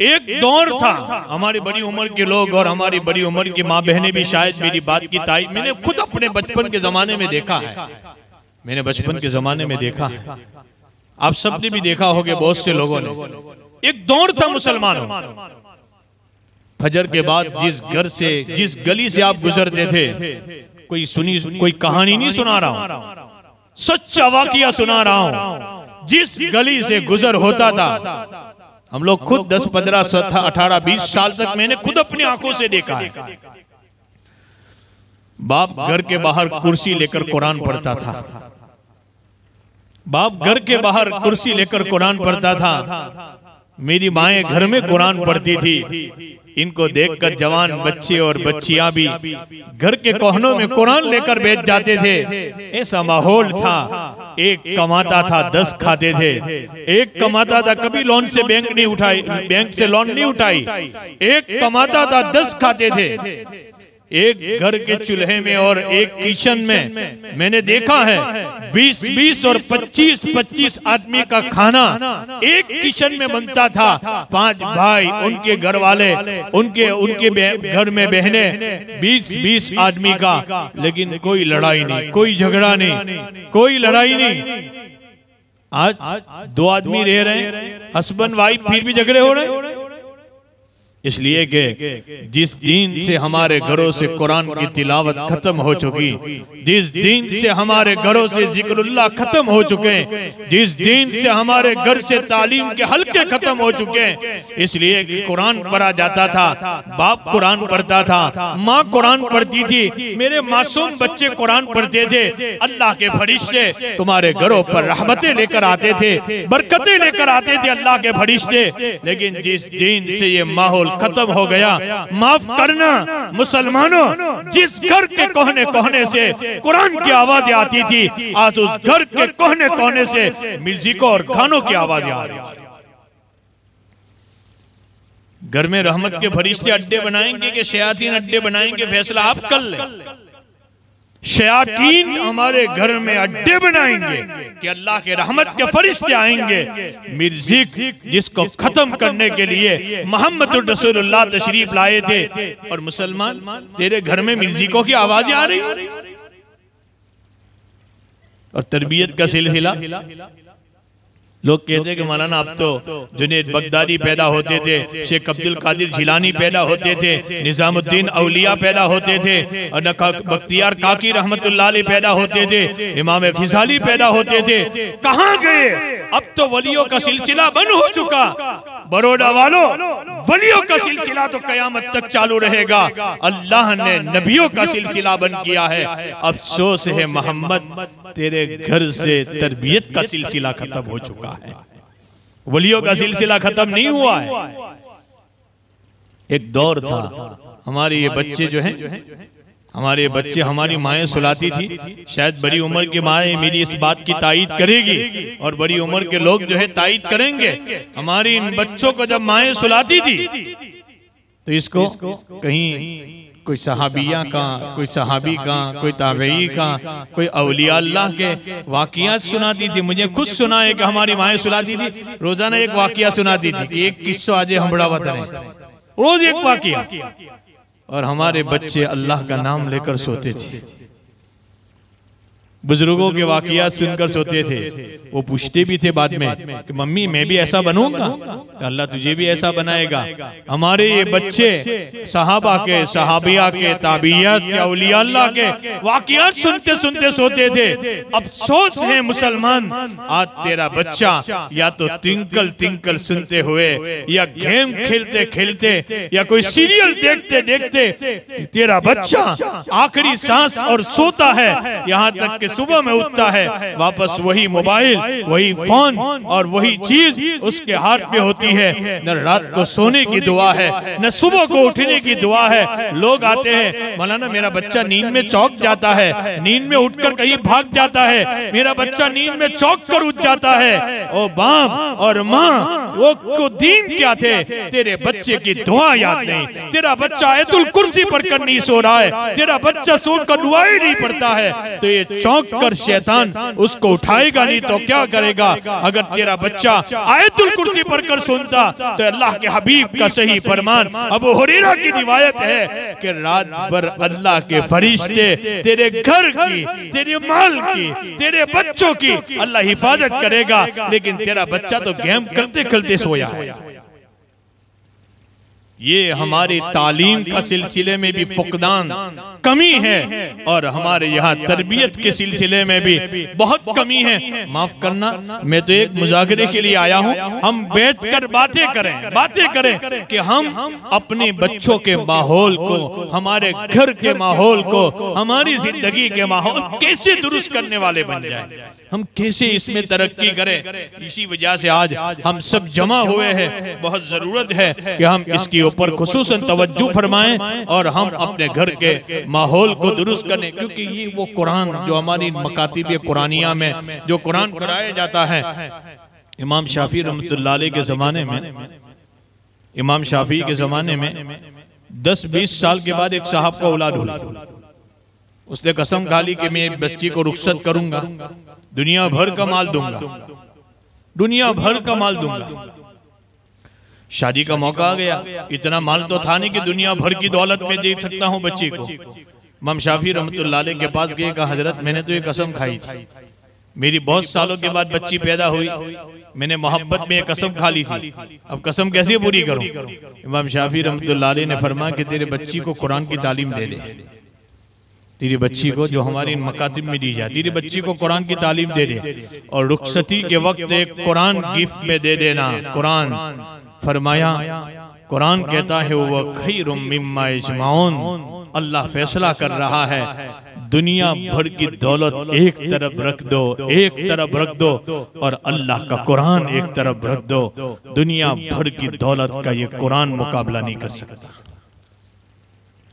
एक दौर था, हमारी बड़ी उम्र के लोग और हमारी बड़ी उम्र की माँ बहनें भी शायद मेरी बात की तारीफ, मैंने खुद अपने बचपन के जमाने में देखा है, मैंने बचपन के जमाने में देखा है, आप सबने भी देखा होगा, बहुत से लोगों ने। एक दौर था मुसलमानों, फजर के बाद जिस घर से, जिस गली से आप गुजरते थे, कोई कहानी नहीं सुना रहा हूं, सच्चा वाकया सुना रहा हूं। जिस गली से गुजर होता था, हम लोग खुद 10, 15, 17, 18, 20 साल तक मैंने खुद अपनी आंखों से देखा है। बाप घर के बाहर कुर्सी लेकर कुरान पढ़ता था, बाप घर के बाहर कुर्सी लेकर कुरान पढ़ता था, मेरी माएं घर में कुरान पढ़ती थी। इनको देखकर जवान बच्चे और बच्चियां भी घर के कोहनों में कुरान लेकर बैठ जाते थे। ऐसा माहौल था। एक कमाता था, 10 खाते थे। एक कमाता था, कभी लोन से बैंक नहीं उठाई, बैंक से लोन नहीं उठाई। एक कमाता था, 10 खाते थे। एक घर के चूल्हे में और एक किचन में मैंने देखा है 20-20 और 25-25 आदमी का खाना एक किचन में बनता था। 5 भाई, उनके घर वाले, उनके घर में बहने, 20-20 आदमी का, लेकिन कोई लड़ाई नहीं, कोई झगड़ा नहीं, कोई लड़ाई नहीं। आज 2 आदमी रह रहे हैं, हस्बैंड वाइफ, फिर भी झगड़े हो रहे हैं। इसलिए कि जिस दिन से हमारे घरों से कुरान की तिलावत खत्म हो चुकी, जिस दिन से हमारे घरों से जिक्रुल्लाह खत्म हो चुके, जिस दिन से हमारे घर से तालीम के हल्के खत्म हो चुके, इसलिए कि कुरान पढ़ा जाता था, बाप कुरान पढ़ता था, माँ कुरान पढ़ती थी, मेरे मासूम बच्चे कुरान पढ़ते थे, अल्लाह के फरिश्ते तुम्हारे घरों पर रहमतें लेकर आते थे, बरकतें लेकर आते थे अल्लाह के फरिश्ते। लेकिन जिस दिन से ये माहौल खत्म हो गया, माफ करना मुसलमानों, जिस घर के कोने कोने से कुरान की आवाजें आती थी, आज उस घर के कोने कोने से म्यूजिकों और गानों की आवाजें आ रही। घर में रहमत के फरिश्ते अड्डे बनाएंगे कि शयातीन अड्डे बनाएंगे, फैसला आप कर लें। शयातीन हमारे घर में अड्डे बनाएंगे कि अल्लाह के रहमत के फरिश्ते आएंगे। म्यूजिक जिसको खत्म करने के लिए मोहम्मद रसूलुल्लाह तशरीफ लाए थे, और मुसलमान तेरे घर में म्यूजिकों की आवाजें आ रही। और तरबियत का सिलसिला, लोग कहते हैं कि मौलाना अब तो जुनैद बगदादी पैदा होते थे, शेख अब्दुल कादिर जिलानी पैदा होते थे, निजामुद्दीन औलिया पैदा होते थे, और बख्तियार काकी रहमतुल्लाह अलैह पैदा होते थे, इमाम ग़ज़ाली पैदा होते थे। कहाँ गए? अब तो वलियों का सिलसिला बंद हो चुका। बरोड़ा वालों, वलियों का सिलसिला तो कयामत तक चालू रहेगा। अल्लाह ने नबियों का सिलसिला बंद किया है। अफसोस है मोहम्मद, तेरे घर से तरबियत का सिलसिला खत्म हो चुका है, वलियों का सिलसिला खत्म नहीं हुआ है। एक दौर था, हमारे ये बच्चे जो हैं, हमारे बच्चे हमारी माएँ सुलाती थी, शायद बड़ी उम्र की माएँ मेरी इस बात की तायीद करेगी और बड़ी उम्र के लोग जो है तायीद करेंगे। हमारी इन बच्चों को जब माएँ सुलाती थी तो इसको कहीं कोई सहाबिया का, कोई सहाबी का, कोई ताबई का, कोई औलिया अल्लाह के वाकियात सुनाती थी। मुझे खुद सुना है कि हमारी माएँ सुनाती थी, रोजाना एक वाकिया सुनाती थी कि एक किस्सा आज हम बड़ा बताएं, रोज एक वाकिया। और हमारे बच्चे अल्लाह का नाम लेकर सोते थे, बुजुर्गों के वाकियात सुनकर सोते थे। वो पूछते भी थे बाद में कि मम्मी मैं भी ऐसा बनूंगा, तो अल्लाह तुझे भी ऐसा बनाएगा। हमारे ये बच्चे सहाबा के, सहाबिया के, ताबियात के, औलिया अल्लाह के वाकियात सुनते सुनते सोते थे। अफसोस है मुसलमान, आज तेरा बच्चा या तो ट्विंकल ट्विंकल सुनते हुए, या गेम खेलते खेलते, या कोई सीरियल देखते देखते तेरा बच्चा आखिरी सांस और सोता है। यहाँ तक कि सुबह में उठता है, वापस वही मोबाइल, वही फोन और वही चीज उसके हाथ में होती है। न रात को सोने की दुआ है, न सुबह को उठने की दुआ है। लोग आते हैं, मौलाना मेरा बच्चा नींद में चौंक जाता है, नींद में उठकर कहीं भाग जाता है, मेरा बच्चा नींद में चौंक कर उठ जाता है। ओ बाप और माँ, वो को दीन क्या थे, तेरे बच्चे की दुआ याद नहीं, तेरा बच्चा आयतुल कुर्सी पर कर नहीं सो रहा है, तेरा बच्चा सोकर दुआएं नहीं पढ़ता है, तो ये चौंक कर शैतान उसको उठाएगा नहीं तो क्या करेगा। अगर तेरा बच्चा आयतुल कुर्सी पढ़कर सुनता तो अल्लाह के हबीब का सही फरमान अबू हुरैरा की रिवायत है कि रात भर अल्लाह के फरिश्ते तेरे घर की, तेरे माल की, तेरे बच्चों की अल्लाह हिफाजत करेगा, लेकिन तेरा बच्चा तो गेम करते खेलते सोया है। ये हमारी तालीम का सिलसिले में भी फुकदान कमी है, और हमारे यहाँ तरबियत के सिलसिले में भी बहुत कमी है। माफ करना, मैं तो एक मुजाकरे के लिए आया हूँ, हम बैठकर बातें करें कि हम अपने बच्चों के माहौल को, हमारे घर के माहौल को, हमारी जिंदगी के माहौल कैसे दुरुस्त करने वाले बन जाए, हम कैसे इसमें तरक्की करें। इसी वजह से आज हम सब जमा हुए हैं। बहुत जरूरत है कि हम इसके ऊपर खुसूसन तवज्जो फरमाएं और हम अपने घर के माहौल को दुरुस्त करें, क्योंकि ये वो कुरान जो हमारी मकातिब कुरानिया में जो कुरान पढ़ाया जाता है। इमाम शाफी रहमतुल्लाह अलैह के जमाने में, इमाम शाफी के जमाने में 10-20 साल के बाद एक साहब का औलाद हुई। उसने कसम खा ली कि मैं बच्ची को रुखसत करूंगा, दुनिया भर का माल दूंगा, दुनिया भर का माल दूंगा। शादी का मौका आ गया, इतना माल तो था नहीं कि दुनिया भर की दौलत में दे सकता हूं बच्ची को। इमाम शाफी रहमतुल्लाह अलैह के पास गए, कहा हजरत मैंने तो ये कसम खाई थी, मेरी बहुत सालों के बाद बच्ची पैदा हुई, मैंने मोहब्बत में एक कसम खा ली थी, अब कसम कैसे पूरी करूं? इमाम शाफी रहमतुल्लाह अलैह ने फरमाया कि तेरे बच्ची को कुरान की तालीम दे दे, तेरी बच्ची को जो हमारी इन मकातिब में दी जाती, तेरी बच्ची को कुरान की तालीम दे दे और रुखसती के वक्त एक कुरान गिफ्ट में दे देना। कुरान फरमाया, कुरान कहता है वह खैरुम मिम्मा यजमाउन, अल्लाह फैसला कर रहा है दुनिया भर की दौलत एक तरफ रख दो, एक तरफ रख दो और अल्लाह का कुरान एक तरफ रख दो, दुनिया भर की दौलत का ये कुरान मुकाबला नहीं कर सकता।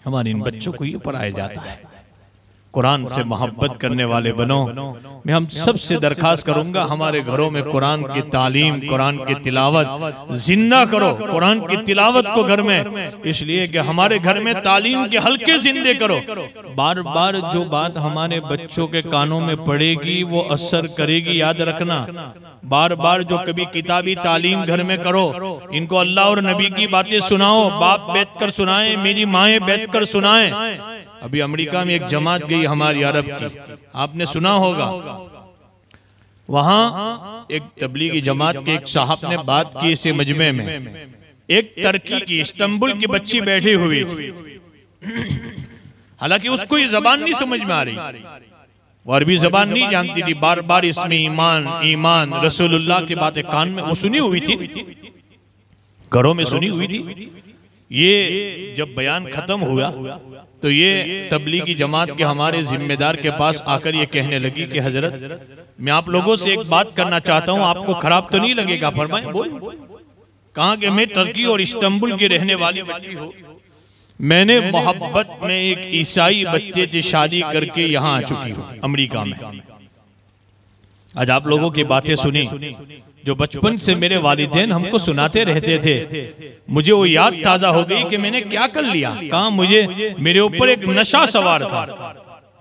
हमारे इन बच्चों को ये पढ़ाया जाता है। कुरान से मोहब्बत करने वाले बनो। मैं हम सबसे दरखास्त करूंगा हमारे घरों में कुरान की तालीम, कुरान की तिलावत जिंदा करो। कुरान की तिलावत को घर में, इसलिए कि हमारे घर में तालीम के हल्के जिंदे करो। बार बार जो बात हमारे बच्चों के कानों में पड़ेगी वो असर करेगी, याद रखना। बार बार जो कभी किताबी तालीम घर में करो, इनको अल्लाह और नबी की बातें सुनाओ, बाप बैठकर सुनाए, मेरी माएँ बैठकर सुनाए। अभी अमेरिका में एक जमात गई हमारी अरब की, आपने सुना होगा। वहां एक तबलीगी जमात के एक साहब ने बात की इसे मजमे में, एक टर्की की इस्तांबुल की बच्ची बैठी हुई थी। हालांकि उसको ये जबान नहीं समझ में आ रही, वो अरबी जबान नहीं जानती थी। बार बार इसमें ईमान ईमान रसूलुल्लाह की बातें कान में वो सुनी हुई थी, घरों में सुनी हुई थी। ये जब बयान खत्म हुआ तो ये तबलीगी जमात के हमारे जिम्मेदार के पास आकर ये कहने लगी कि हजरत मैं आप लोगों से एक बात करना चाहता हूँ, आपको खराब तो नहीं लगेगा? फरमाएं। बोल। कहा कि मैं टर्की और इस्तांबुल की रहने वाली बच्ची हूँ, मैंने मोहब्बत में एक ईसाई बच्चे से शादी करके यहाँ आ चुकी हूँ अमेरिका में। आज आप लोगों की बातें सुनी जो बचपन से मेरे वालिदैन हमको सुनाते रहते थे, मुझे वो याद ताजा हो गई कि मैंने क्या कर लिया। कहा मुझे, मेरे ऊपर एक नशा सवार था।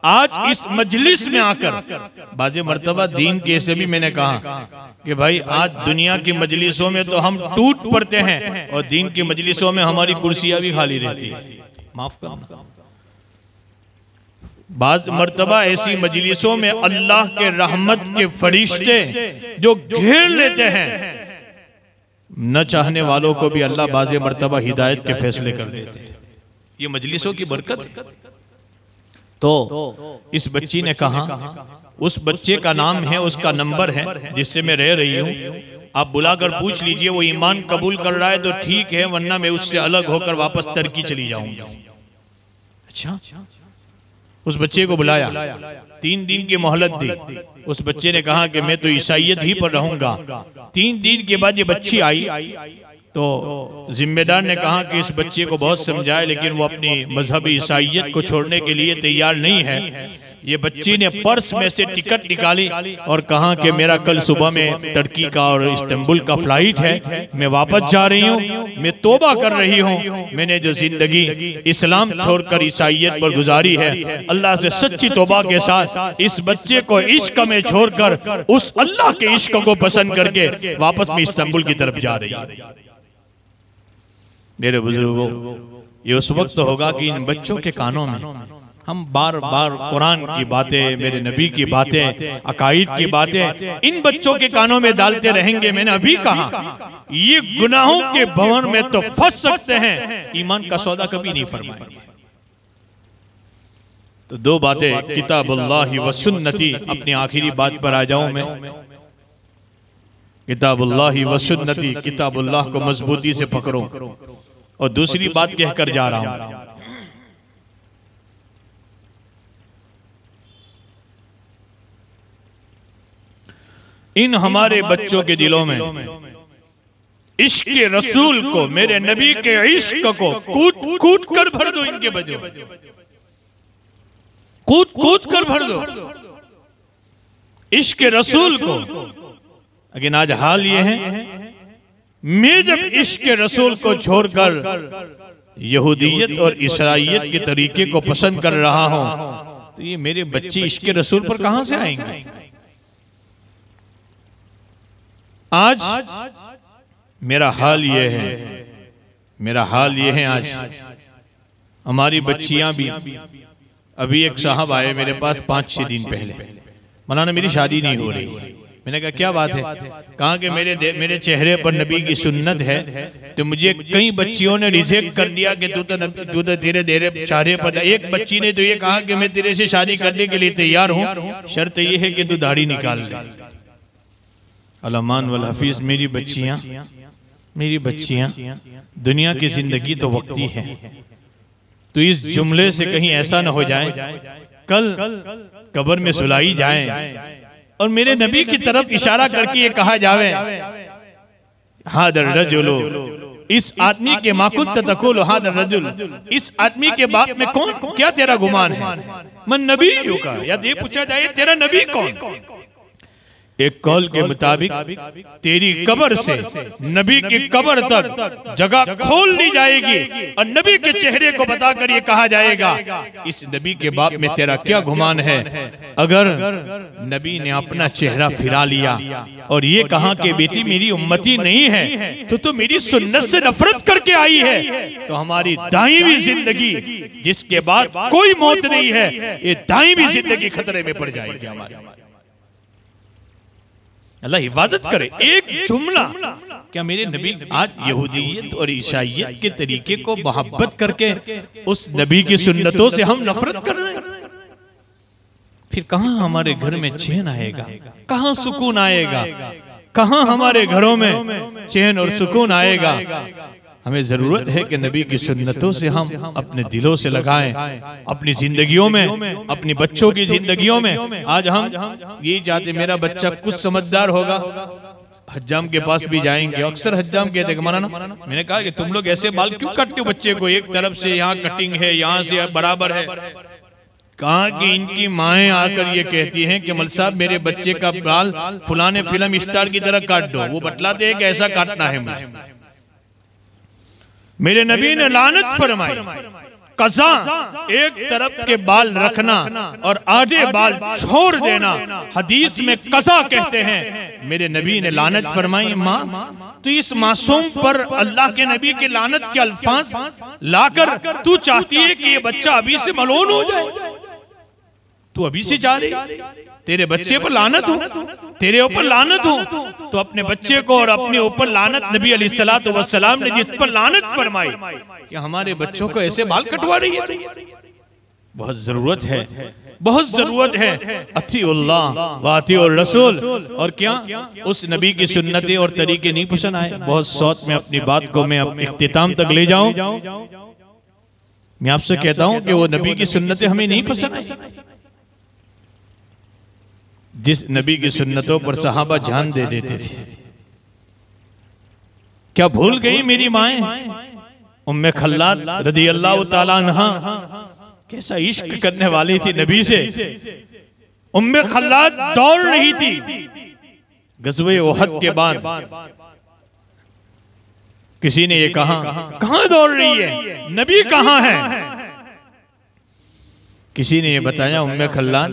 आज इस मजलिस में आकर बाजे मर्तबा दीन के से भी मैंने कहा कि भाई आज दुनिया की मजलिसों में तो हम टूट पड़ते हैं और दीन की मजलिसों में हमारी कुर्सियां भी खाली रहती है। माफ करना, बाज मर्तबा ऐसी मजलिसों में अल्लाह के रहमत के फरिश्ते जो घेर लेते हैं, न चाहने वालों को भी अल्लाह बाज़े मर्तबा हिदायत के फैसले कर देते हैं। ये मजलिसों की बरकत है। तो इस बच्ची ने कहा, उस बच्चे का नाम है, उसका नंबर है जिससे मैं रह रही हूँ, आप बुलाकर पूछ लीजिए। वो ईमान कबूल कर रहा है तो ठीक है, वरना मैं उससे अलग होकर वापस टर्की चली जाऊंगी। अच्छा, उस बच्चे को बुलाया, 3 दिन की मोहलत दी। उस बच्चे ने कहा कि मैं तो ईसाइयत ही पर रहूंगा। 3 दिन के बाद ये बच्ची आई तो जिम्मेदार ने कहा कि इस बच्चे को बहुत समझाए, लेकिन वो अपनी मजहबी ईसाइयत को छोड़ने के लिए तैयार नहीं है। ये बच्ची ने पर्स में से टिकट निकाली और कहा कि मेरा कल सुबह में टर्की का और इस्तांबुल का फ्लाइट है, मैं वापस जा रही हूँ, मैं तौबा कर रही हूँ। मैंने जो जिंदगी इस्लाम छोड़कर ईसाइयत पर गुजारी है, अल्लाह से सच्ची तौबा के साथ इस बच्चे को इश्क में छोड़कर उस अल्लाह के इश्क को पसंद करके वापस में इस्तांबुल की तरफ जा रही है। मेरे बुजुर्गों, ये उस वक्त होगा कि इन बच्चों के कानों में हम बार बार कुरान की बातें, मेरे नबी की बातें, अकाईद की बातें इन बच्चों के कानों में डालते रहेंगे। मैंने अभी कहा ये गुनाहों के भंवर में तो फंस सकते हैं, ईमान का सौदा कभी नहीं फरमाएंगे। तो 2 बातें, किताबुल्लाह व सुन्नती। अपनी आखिरी बात पर आ जाऊं मैं। किताबुल्लाह व सुन्नती, किताबुल्लाह को मजबूती से पकड़ो। और दूसरी बात कहकर जा रहा हूं, इन हमारे बच्चों के दिलों में इश्क के रसूल को, मेरे नबी के इश्क को कूट कूट कर भर दो। इनके बजो कूट कूट कर भर दो इश्क के रसूल को। लेकिन आज हाल ये है, मैं जब इश्क के रसूल को छोड़कर यहूदियत और ईसाईयत के तरीके को पसंद कर रहा हूं, तो ये मेरे बच्चे इश्क के रसूल पर कहां से आएंगे? आज मेरा हाल ये है, मेरा हाल ये है। आज हमारी बच्चियां भी, अभी एक साहब आए मेरे पास 5-6 दिन पहले, मौलाना मेरी शादी नहीं हो रही। मैंने कहा क्या बात है? कहा कि मेरे चेहरे पर नबी की सुन्नत है, तो मुझे कई बच्चियों ने रिजेक्ट कर दिया कि तू तो तेरे चेहरे पर। एक बच्ची ने तो ये कहा कि मैं तेरे से शादी करने के लिए तैयार हूँ, शर्त ये है कि तू दाढ़ी निकाल ले। अल्लामान वल हफीज, मेरी बच्चियां, दुनिया की जिंदगी तो वक्ती है, तो इस जुमले से कहीं ऐसा न हो जाए कल कब्र में सुलाई जाए और मेरे नबी की तरफ इशारा करके ये कहा जावे, हादर रजुलो, इस आदमी के माकुत तकुल हादर रजुल, इस आदमी के बाप में कौन, क्या तेरा गुमान है? मन नबी का, या ये पूछा जाए तेरा नबी कौन? एक कौल के मुताबिक तेरी कब्र से नबी की कब्र तक जगह खोल दी जाएगी और नबी के चेहरे को बताकर ये कहा जाएगा, इस नबी के बाप में तेरा क्या गुमान है? अगर नबी ने अपना चेहरा फिरा लिया और ये कहा कि बेटी मेरी उम्मती नहीं है, तो मेरी सुन्नत से नफरत करके आई है, तो हमारी दाईं जिंदगी, जिसके बाद कोई मौत नहीं है, ये दाईं जिंदगी खतरे में पड़ जाएगी हमारी। अल्लाह हिफाजत करे। एक जुमला, क्या मेरे नबी आज यहूदियत और ईसाइयत के तरीके को मोहब्बत करके उस नबी की सुन्नतों से हम नफरत कर रहे हैं? फिर कहां हमारे घर में चैन आएगा, कहां सुकून आएगा, कहां हमारे घरों में चैन और सुकून आएगा? हमें जरूरत है कि नबी की सुन्नतों से हम अपने दिलों से लगाएं, अपनी जिंदगियों में, अपनी बच्चों की जिंदगियों में। आज हम यही चाहते, मेरा बच्चा कुछ समझदार होगा, हज्जाम के पास भी जाएंगे, अक्सर हज्जाम कहते हैं मौलाना, मैंने कहा कि तुम लोग ऐसे बाल क्यों काटते हो बच्चे को, एक तरफ से यहाँ कटिंग है, यहाँ से बराबर है। कहा कि इनकी माएं आकर ये कहती हैं कि मल साहब मेरे बच्चे का बाल फलाने फिल्म स्टार की तरह काट दो, वो बतलाते हैं कि ऐसा काटना है मुझे। मेरे नबी ने लानत फरमाई, कज़ा एक तरफ के बाल रखना और आधे बाल छोड़ देना, हदीस में कज़ा कहते हैं। मेरे नबी ने लानत फरमाई। माँ, तो इस मासूम पर अल्लाह के नबी के लानत के अल्फाज लाकर तू चाहती है कि ये बच्चा अभी से मलून हो जाए? तू अभी से जा रही, तेरे बच्चे पर लानत हो, तेरे ऊपर लानत हो, तो अपने बच्चे को और अपने ऊपर लानत, नबी अलैहिस्सलातु वस्सलाम ने जिस पर लानत फरमाई कि हमारे बच्चों को ऐसे बाल कटवा रही है। बहुत जरूरत है, बहुत जरूरत है अतीउल्लाह व अतीउर रसूल। और क्या उस नबी की सुन्नतें और तरीके नहीं पसंद आए? बहुत सौत में अपनी बात को मैं इख्तिताम तक ले जाऊं, मैं आपसे कहता हूं कि वो नबी की सुन्नतें हमें नहीं पसंद आई। जिस नबी की सुन्नतों पर सहाबा जान दे देते थे, क्या भूल गई मेरी माएं? उम्मे खल्लाद रदियल्लाहु ताला अन्हा कैसा इश्क करने वाली थी नबी से। उम्मे खल्लाद दौड़ रही थी गज़वे उहद के बाद। किसी ने ये कहा, कहां दौड़ रही है, नबी कहां है? किसी ने ये बताया, उम्मे खल्लाद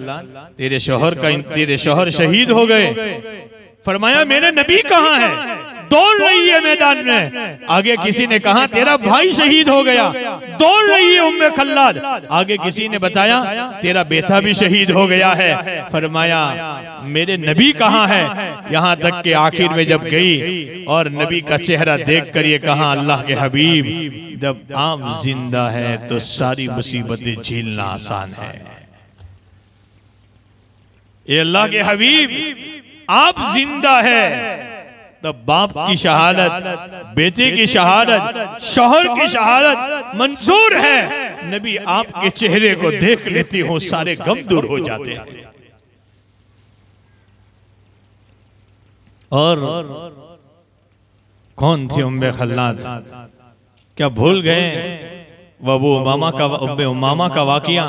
तेरे शौहर शहीद हो गए। फरमाया मेरे नबी कहां है? दौड़ रही है मैदान में। आगे किसी ने कहा तेरा भाई शहीद हो गया, दौड़ रही है उम्मे खल्लाद। आगे किसी ने बताया तेरा बेटा भी शहीद हो गया है। फरमाया मेरे नबी कहां है? यहां तक कि आखिर में जब गई और नबी का चेहरा देखकर ये कहा, अल्लाह के हबीब जब आप जिंदा है तो सारी मुसीबतें झेलना आसान है। ये अल्लाह के हबीब आप जिंदा है तब बाप की शहादत, बेटे की शहादत, शौहर की शहादत मंजूर है। नबी आपके चेहरे को देख लेती हूं, सारे गम दूर हो जाते हैं। और कौन थी उम्मे खल्लाद? क्या भूल गए वो उमामा का वाकिया?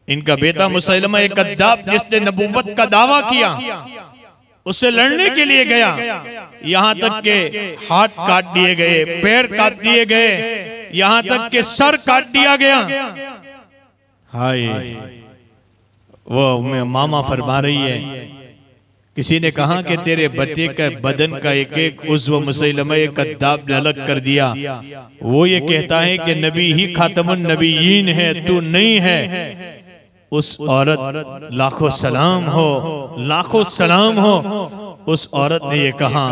इनका बेटा मुसैलमा एक कद्दाब जिसने नबूवत का दावा किया, उससे लड़ने के लिए गया, यहां तक के हाथ काट दिए गए, पैर काट दिए गए, यहां तक के सर काट दिया गया। हाय, वो मामा फरमा रही है, किसी ने कहा कि तेरे बच्चे का बदन का एक एक उज़्व मुसैलमा कद्दाब ने अलग कर दिया। वो ये कहता है कि नबी ही खातमुन नबीयीन है, तू नहीं है। उस औरत, लाखों सलाम हो, लाखों सलाम हो, उस औरत ने ये कहा,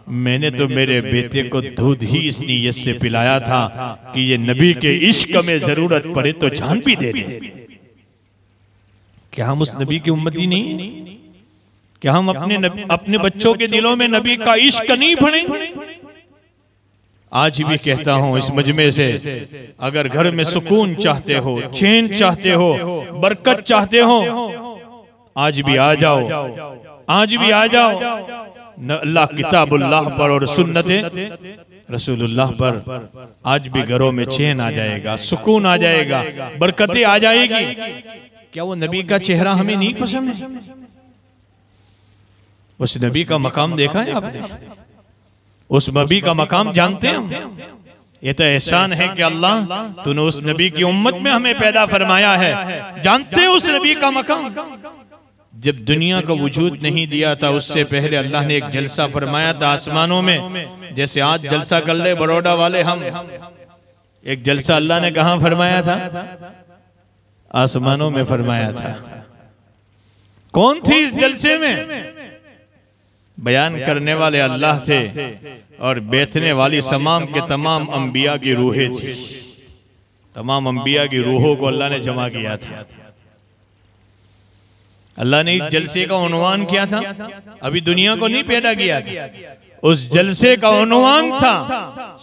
मैंने तो मेरे बेटे को दूध ही इस नीयत से पिलाया था कि ये नबी के इश्क में जरूरत पड़े तो जान भी दे दे। क्या हम उस नबी की उम्मती नहीं? क्या हम अपने बच्चों के दिलों में नबी का इश्क नहीं भरेंगे? आज भी कहता हूं इस मजमे से, अगर घर में सुकून चाहते हो, चैन चाहते हो, बरकत चाहते हो, आज भी आ जाओ, आज भी आ जाओ। अल्लाह किताबुल्लाह पर और सुन्नते रसूलुल्लाह पर आज भी घरों में चैन आ जाएगा, सुकून आ जाएगा, बरकतें आ जाएगी। क्या वो नबी का चेहरा हमें नहीं पसंद है? उस नबी का मकाम देखा है आपने? उस नबी का मकाम जानते हैं? ये तो एहसान है कि अल्लाह तूने उस नबी की उम्मत में हमें पैदा फरमाया है। जानते हैं उस नबी का मकाम? जब दुनिया का वजूद नहीं दिया था, उससे पहले अल्लाह ने एक जलसा फरमाया था आसमानों में। जैसे आज जलसा कर ले बड़ौदा वाले हम, एक जलसा अल्लाह ने कहां फरमाया था? आसमानों में फरमाया था। कौन थी इस जलसे में? बयान करने वाले अल्लाह थे और बैठने वाली तमाम के तमाम अंबिया की रूहें थी। तमाम अंबिया की रूहों को अल्लाह ने जमा किया था। अल्लाह ने इस जलसे का उन्वान किया था, अभी दुनिया को नहीं पैदा किया था। उस जलसे का उन्वान था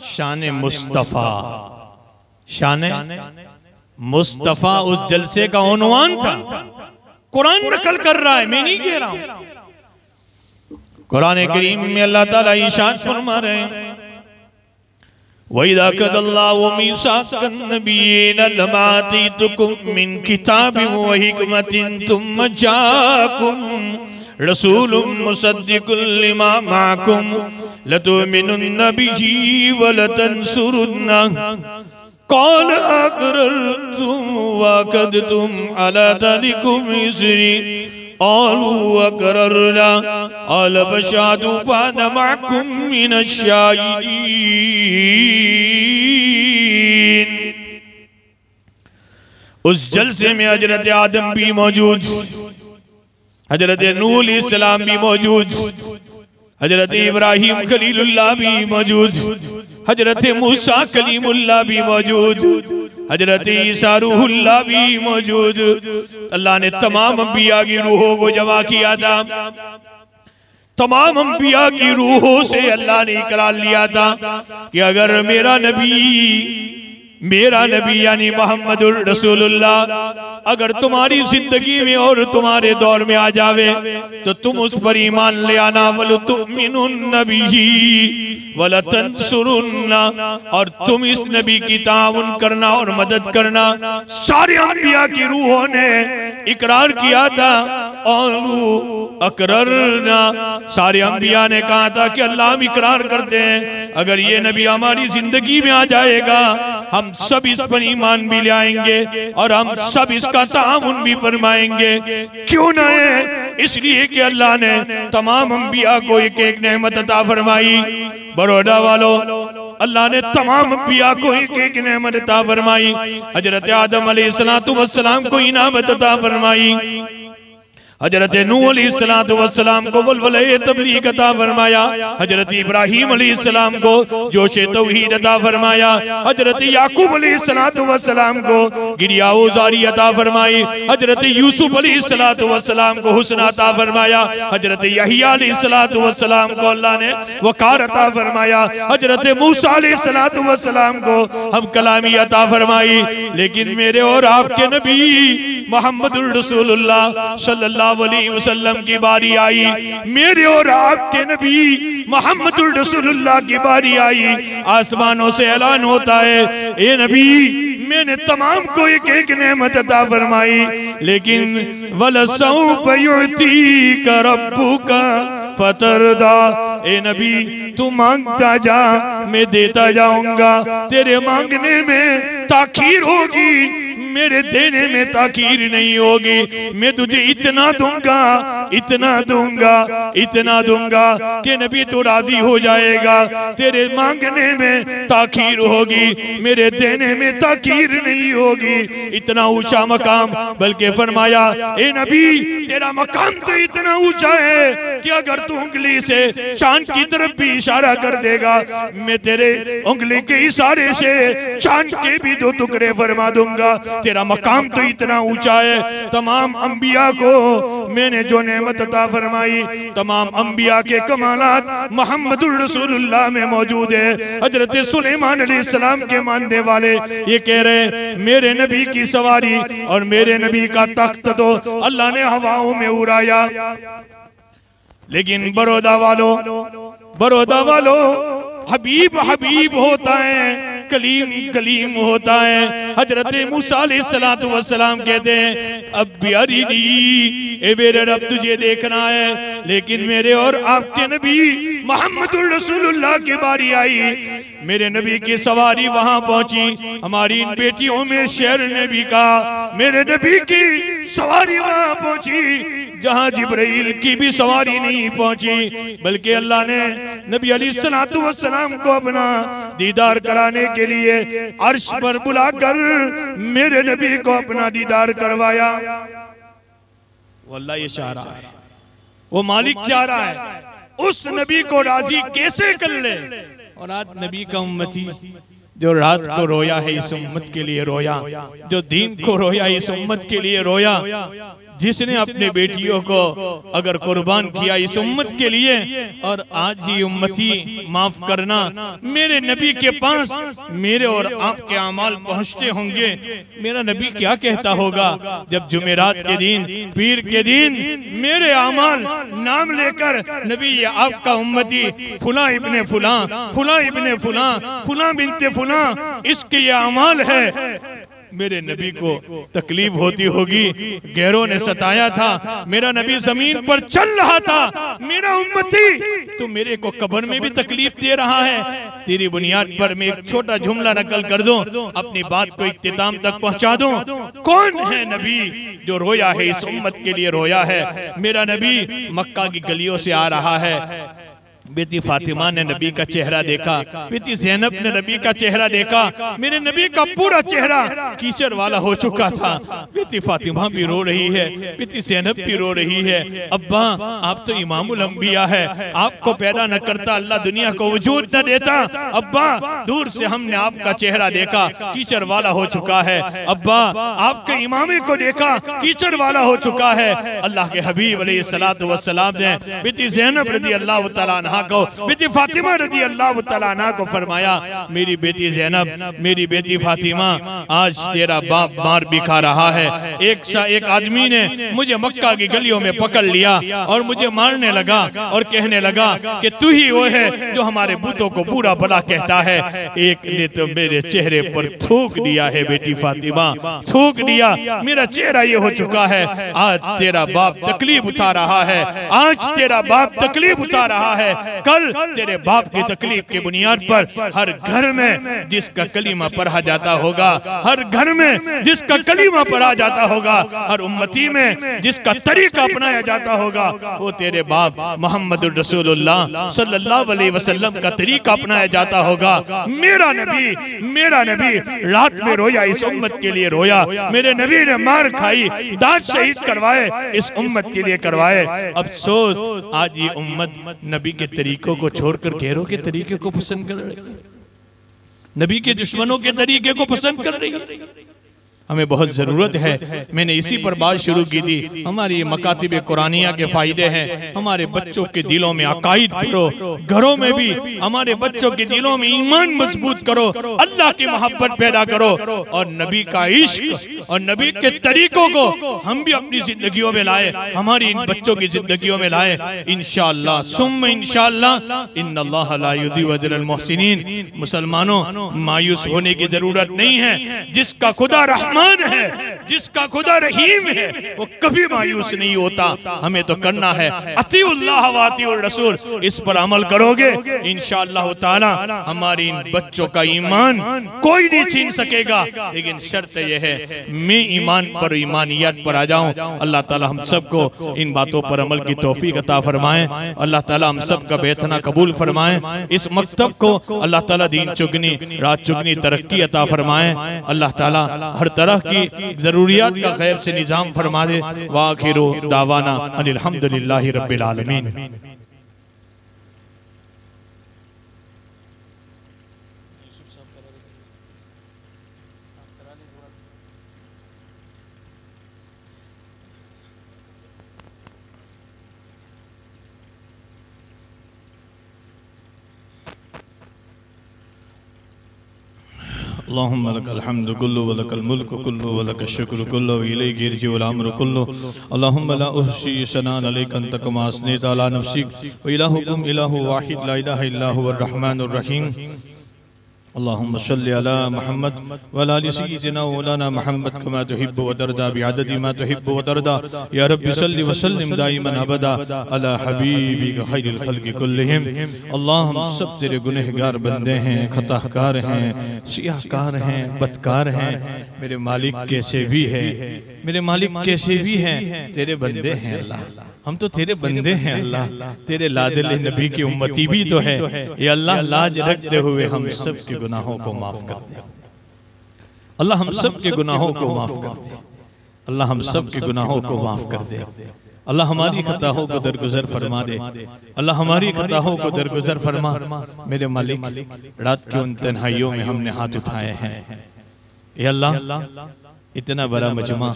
शान मुस्तफा। शान मुस्तफा उस जलसे का उन्वान था। कुरान नकल कर रहा है, मैं नहीं कह रहा हूं। कुरान करीम में अल्लाह ताला इरशाद फरमा रहे हैं, वइज़ा कदल्लाहु मीसाकन नबिय्यीन लमा आतीतुकुम मिन किताबिन व हिकमतिन तुम्मा जाअकुम रसूलुम मुसद्दिकुल लिमा माअकुम लतुमिनुन्न बिही व लतंसुरुन्ना क़ाल अक़ररतुम व अक़दतुम अला ज़ालिकुम इज़री क़ालू अक़ररना क़ाल फ़शहदू व अना मअकुम मिनश शाहिदीन। उस जलसे में हजरत आदम भी मौजूद, हजरत नूह अलैहिस्सलाम भी मौजूद, हजरत इब्राहिम खलीलुल्लाह भी मौजूद, हजरत मूसा कलीमुल्लाह भी मौजूद, हजरत ईसा रूहुल्लाह भी मौजूद। अल्लाह ने तमाम अंबिया की रूहों को जमा किया था। तमाम अंबिया की रूहों से अल्लाह ने इकरार लिया था कि अगर मेरा नबी यानी मोहम्मदुर रसूलुल्लाह अगर तुम्हारी जिंदगी में और तुम्हारे दौर में आ जावे तो तुम उस पर ईमान ले आना, वलतुमिनुन्न बिही वलतंसुरुन्ना, और तुम इस नबी की ताउन करना और मदद करना। सारे अंबिया की रूहों ने इकरार किया था। अकररना, सारे अंबिया ने कहा था कि अल्लाह हम इकरार करते हैं, अगर ये नबी हमारी जिंदगी में आ जाएगा हम सब इस पर ईमान भी ले आएंगे और हम सब इसका ताउन भी फरमाएंगे। क्यों ना है? इसलिए कि अल्लाह ने तमाम अंबिया को एक एक नेमत अता फरमाई। बड़ौदा वालों, अल्लाह ने तमाम अंबिया को एक एक नेमत अता फरमाई। हजरत आदम अलैहिस्सलातु वस्सलाम को इनामत अता फरमाई, हजरत नूह अलैहिस्सलातु वस्सलाम को वलवले तबलीग अता फरमाया, हजरत इब्राहिम अलैहिस्सलाम को जोशे तौहीद अता फरमाया, हजरत याकूब अलैहिस्सलातु वस्सलाम को गिरिया उजारी अता फरमाई, हजरत यूसुफ अलैहिस्सलातु वस्सलाम को हुस्न अता फरमाया, हजरत यहिया अलैहिस्सलातु वस्सलाम को अल्लाह ने वकार अता फरमाया, हजरत मूसा अलैहिस्सलातु वस्सलाम को हम कलामी अता फरमाई। लेकिन मेरे और आपके नबी मोहम्मदुर रसूलुल्लाह सल्लल्लाहु अलैहि वसल्लम की बारी आई, मेरे और आपके नबी मोहम्मदुर रसूलुल्लाह की बारी आई। आसमानों से ऐलान होता है, ए नबी मैंने तमाम को एक एक नेमत अता फरमाई, लेकिन वलसौफ युतीका रब्बुका फतरदा, ए नबी तू मांगता जा मैं देता जाऊंगा, तेरे मांगने में ताखीर होगी मेरे देने में ताकीर नहीं होगी। मैं तुझे इतना दूंगा, इतना दूंगा, इतना दूंगा कि नबी तो राजी हो जाएगा। तेरे मांगने में ताकीर होगी, मेरे देने में ताकीर नहीं होगी। इतना ऊंचा मकाम, बल्कि फरमाया ए नबी तेरा मकाम तो इतना ऊंचा है कि अगर तू उंगली से चांद की तरफ भी इशारा कर देगा, मैं तेरे उंगली के इशारे से चांद के भी 2 टुकड़े फरमा दूंगा। तेरा मकाम तो इतना ऊंचा है। तमाम अंबिया को मैंने जो नेमत अता फरमाई, तमाम अंबिया के कमालात मोहम्मदुर रसूलुल्लाह में मौजूद है। हजरत सुलेमान अलैहिस्सलाम के मानने वाले ये कह रहे मेरे नबी की सवारी और मेरे नबी का तख्त तो अल्लाह ने हवाओं में उड़ाया। लेकिन बड़ौदा वालों हबीब हबीब होता है, कलीम कलीम होता है। हजरत मूसा अलैहिस्सलातु वस्सलाम कहते हैं अब प्यारी ए मेरे रब तुझे देखना है। लेकिन मेरे और आपके नबी मोहम्मदुर रसूलुल्लाह की बारी आई, मेरे नबी की सवारी वहां पहुंची। हमारी इन बेटियों में शेर ने भी कहा मेरे नबी की सवारी वहां पहुंची जहां जिब्राइल की भी सवारी नहीं पहुंची, बल्कि अल्लाह ने नबी अलैहिस्सलातु वस्सलाम को अपना दीदार कराने के लिए अर्श पर बुलाकर मेरे नबी को अपना दीदार करवाया। वो अल्लाह ये चाह रहा है, वो मालिक चाह रहा है उस नबी को राजी कैसे कर ले। और आज नबी का उम्मती जो रात को रोया है इस उम्मत के लिए रोया, जो दीन को रोया इस उम्मत के लिए रोया, जिसने अपने बेटियों को अगर कुर्बान किया इस उम्मत के लिए। और आज ये उम्मती माफ करना मेरे नबी के पास मेरे और आपके अमाल पहुंचते होंगे। मेरा नबी क्या कहता होगा जब जुमेरात के दिन, पीर के दिन मेरे अमाल नाम लेकर नबी ये आपका उम्मती फुला इब्ने फुला, फुला इब्ने फुला, फुला बिनते फुला इसके ये अमाल है। मेरे नबी को तकलीफ होती होगी, गैरों ने सताया था, मेरा नबी जमीन पर चल रहा था, मेरा उम्मती तो मेरे को कब्र में भी तकलीफ दे रहा है। तेरी बुनियाद पर मैं एक छोटा जुमला नकल कर दूं, अपनी बात को इख्तिताम तक पहुंचा दूं। कौन है नबी जो रोया है इस उम्मत के लिए रोया है। मेरा नबी मक्का की गलियों से आ रहा है, बेटी फातिमा ने नबी का चेहरा देखा, बेटी ज़ैनब ने नबी का चेहरा देखा, मेरे नबी का पूरा चेहरा कीचड़ वाला हो चुका था। बेटी फातिमा भी रो रही है, बेटी ज़ैनब भी रो रही है। अब्बा आप तो इमामुल अंबिया है, आपको पैदा न करता अल्लाह दुनिया को वजूद न देता। अब्बा दूर से हमने आपका चेहरा देखा, कीचड़ वाला हो चुका है। अब्बा आपके इमामे को देखा, कीचड़ वाला हो चुका है। अल्लाह के हबीब अलैहिस्सलातु वस्सलाम ने बेटी ज़ैनब रज़ी अल्लाह तआला अन्हा को, बेटी फातिमा रज़ी अल्लाह तआला अन्हा को फरमाया मेरी बेटी ज़ैनब, मेरी बेटी फातिमा आज तेरा बाप मार भी खा रहा है। एक आदमी ने मुझे मक्का की गलियों में पकड़ लिया और मुझे मारने लगा और कहने लगा कि तू ही वो है जो हमारे बूतों को बुरा भला कहता है। एक ने तो मेरे चेहरे पर थूक दिया है बेटी फातिमा, थूक दिया, मेरा चेहरा ये हो चुका है। आज तेरा बाप तकलीफ उठा रहा है, आज तेरा बाप तकलीफ उठा रहा है। कल तेरे बाप की तकलीफ की बुनियाद पर हर घर में जिसका कलीमा पढ़ा जाता होगा, हर घर में जिसका कलीमा पढ़ा जाता होगा, हर उम्मती में जिसका तरीका अपनाया जाता होगा, वो तेरे बाप मोहम्मदुर रसूलुल्लाह सल्लल्लाहु अलैहि वसल्लम का तरीका अपनाया जाता होगा। मेरा नबी रात में रोया, इस उम्मत के लिए रोया। मेरे नबी ने मार खाई, दांत शहीद करवाए, इस उम्मत के लिए करवाए। अफसोस आज ये उम्मत नबी के तरीकों को छोड़कर गैरों के तरीके को पसंद कर रही है, नबी के दुश्मनों के तरीके को पसंद कर रही है। हमें बहुत जरूरत है, मैंने इसी पर बात शुरू की थी। हमारी मकातिब कुरानिया के फायदे हैं, हमारे बच्चों के दिलों में अकाईद भरो, घरों में भी हमारे बच्चों के दिलों में ईमान मजबूत करो, अल्लाह की मोहब्बत पैदा करो और नबी का इश्क और नबी के तरीकों को हम भी अपनी जिंदगियों में लाए, हमारी इन बच्चों की जिंदगियों में लाए। इंशाअल्लाह सुम्मा इंशाअल्लाह इन्नल्लाह ला युज़िउ अजरल मुहसिनीन। मुसलमानों मायूस होने की जरूरत नहीं है, जिसका खुदा रहमत रहमान है, जिसका खुदा रहीम है, वो कभी मायूस नहीं होता। हमें तो करना है अतीउल्लाह व अतीउर रसूल। इस पर अमल करोगे इंशाअल्लाह ताला हमारी इन बच्चों का ईमान कोई नहीं छीन सकेगा। लेकिन शर्त यह है मैं ईमान पर, ईमानियत पर आ जाऊं। अल्लाह ताला हम सबको इन बातों पर अमल की तौफीक अता फरमाए। अल्लाह ताला हम सब का बेतना कबूल फरमाए। इस मकतब को अल्लाह ताला दीन चुगनी रात चुगनी तरक्की अता फरमाए। अल्लाह ताला हर तरह की जरूरियात का गैब से निजाम फरमा दे। वाखिरु दावाना अनिल हम्दुलिल्लाहि रब्बिल आलमीन। अल्लाहुम्मा लकल हम्दु कुल्लु व लकल मुल्कु कुल्लु व लकश शुक्र कुल्लु व इलैका यर्जिउल अम्रु कुल्लु। अल्लाहुम्मा ला उहसी सनान अलैका अंत कमा असनैता अला नफ्सिक व इलाहुकुम इलाहु वाहिद ला इलाहा इल्ला हुवर रहमानुर रहीम। अल्लाहुम्मा सल्लि अला मुहम्मद व अला आलि सय्यिदिना व मौलाना मुहम्मद कमा तुहिब्बु व तर्दा बिअददि मा तुहिब्बु व तर्दा। या रब्बि सल्लि व सल्लिम दाइमन अबदा अला हबीबिका खैरिल खल्क़ि कुल्लिहिम। अल्लाह हम सब तेरे गुनहगार बंदे हैं, खताकार हैं, सियाहकार हैं, बदकार हैं। मेरे मालिक कैसे भी है, मेरे मालिक कैसे भी हैं, तेरे बंदे हैं अल्लाह। हम तो तेरे बंदे हैं अल्लाह, तेरे लादिल नबी की उम्मती भी तो है। ये अल्लाह लाज रखते हुए हम सब के गुनाहों को माफ कर दे। अल्लाह हम सब के गुनाहों को माफ कर दे। अल्लाह हम सब के गुनाहों को माफ कर दे। अल्लाह हमारी खताओं को दरगुजर फरमा दे। अल्लाह हमारी खताओं को दरगुजर फरमा। मेरे मालिक रात की उन तन्हाइयों में हमने हाथ उठाए हैं। ये अल्लाह इतना बड़ा मजमा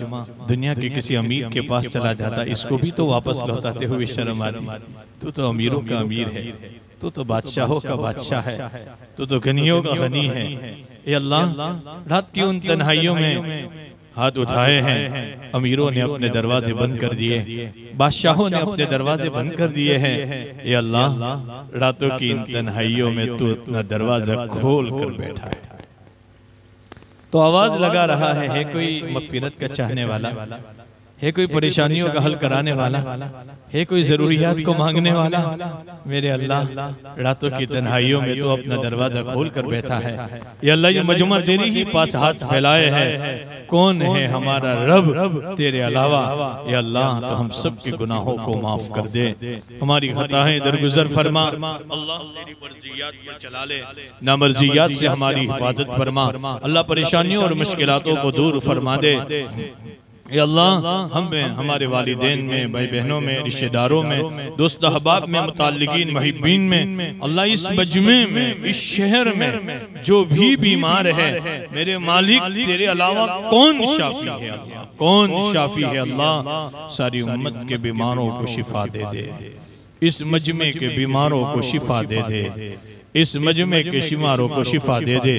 दुनिया के किसी अमीर के पास चला जाता, इसको भी तो वापस लौटाते हुए शर्म आती। तू तो अमीरों का अमीर है, तू तो बादशाहों का बादशाह है, तू तो गनियों का गनी है। ये अल्लाह रात की उन तन्हाइयों में हाथ उठाए हैं। अमीरों ने अपने दरवाजे बंद कर दिए, बादशाहों ने अपने दरवाजे बंद कर दिए हैं। ये अल्लाह रातों की इन तन्हाइयों में तू अपना दरवाजा खोल कर बैठा है। तो आवाज लगा रहा है कोई मगफिरत का चाहने वाला है, कोई परेशानियों का हल कराने वाला है, कोई जरूरियात को मांगने वाला। मेरे अल्लाह रातों की तन्हाइयों में तो अपना दरवाजा खोल कर बैठा है। ये अल्लाह ये मजमा तेरी ही पास हाथ फैलाए है। कौन है हमारा रब तेरे अलावा? ये अल्लाह तो हम सब के गुनाहों को माफ कर दे, हमारी खताएं दरगुजर फरमा। अल्लाह तेरी मर्जियात पर चला ले, नामर्जियात से हमारी हिफाजत फरमा। अल्लाह परेशानियों और मुश्किलातों को दूर फरमा दे। या अल्लाह हम में, हमारे वालिदैन में, भाई बहनों में, रिश्तेदारों में, दोस्त अहबाब में, मुताल्लिकीन मुहिब्बीन में, अल्लाह इस मजमे में, इस शहर में जो भी बीमार है, मेरे मालिक तेरे अलावा कौन शाफी है अल्लाह, कौन शाफी है अल्लाह। सारी उम्मत के बीमारों को शिफा दे दे, इस मजमे के बीमारों को शिफा दे दे, इस मजमे के शिमारों को शिफा दे दे।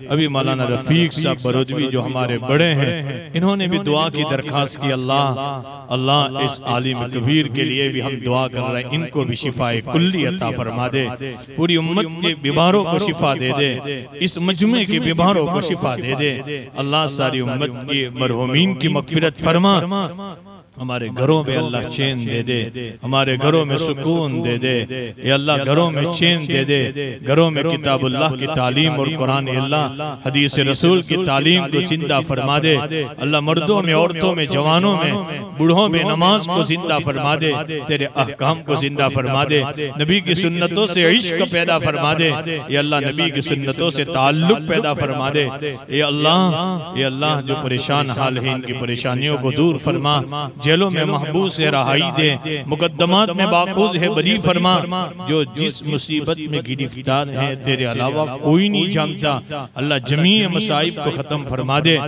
अभी मौलाना रफीक साहब बरोदवी जो हमारे बड़े हैं, इन्होंने भी दुआ की दरखास्त की। अल्लाह इस आलिम कबीर के लिए भी हम दुआ कर रहे हैं, इनको भी शिफाए कुल्ली अता फरमा दे, पूरी उम्मत के बीमारों को शिफा दे दे, इस मजमे के बीमारों को शिफा दे दे। अल्लाह सारी उम्मत की मरहूमीन की मगफिरत फरमा। हमारे घरों में अल्लाह चैन दे दे, हमारे घरों में सुकून दे दे। ये अल्लाह घरों में चैन दे दे, घरों में किताबुल्लाह की तालीम और कुरान अल्लाह हदीस रसूल की तालीम को जिंदा फरमा दे। अल्लाह मर्दों में, औरतों में, जवानों में, बूढ़ों में नमाज को जिंदा फरमा दे, तेरे अहकाम को जिंदा फरमा दे, नबी की सुन्नतों से इश्क पैदा फरमा दे। ये अल्लाह नबी की सुन्नतों से ताल्लुक पैदा फरमा दे। ये अल्लाह जो परेशान हाल है, इनकी परेशानियों को दूर फरमा, जेलों में महबूस है रहाई दे, मुकद्दमात में बाखूज है बरी फरमा। जो जिस मुसीबत में गिरफ्तार है तेरे अलावा कोई नहीं जानता, अल्लाह जमी मसाइब को खत्म फरमा दे।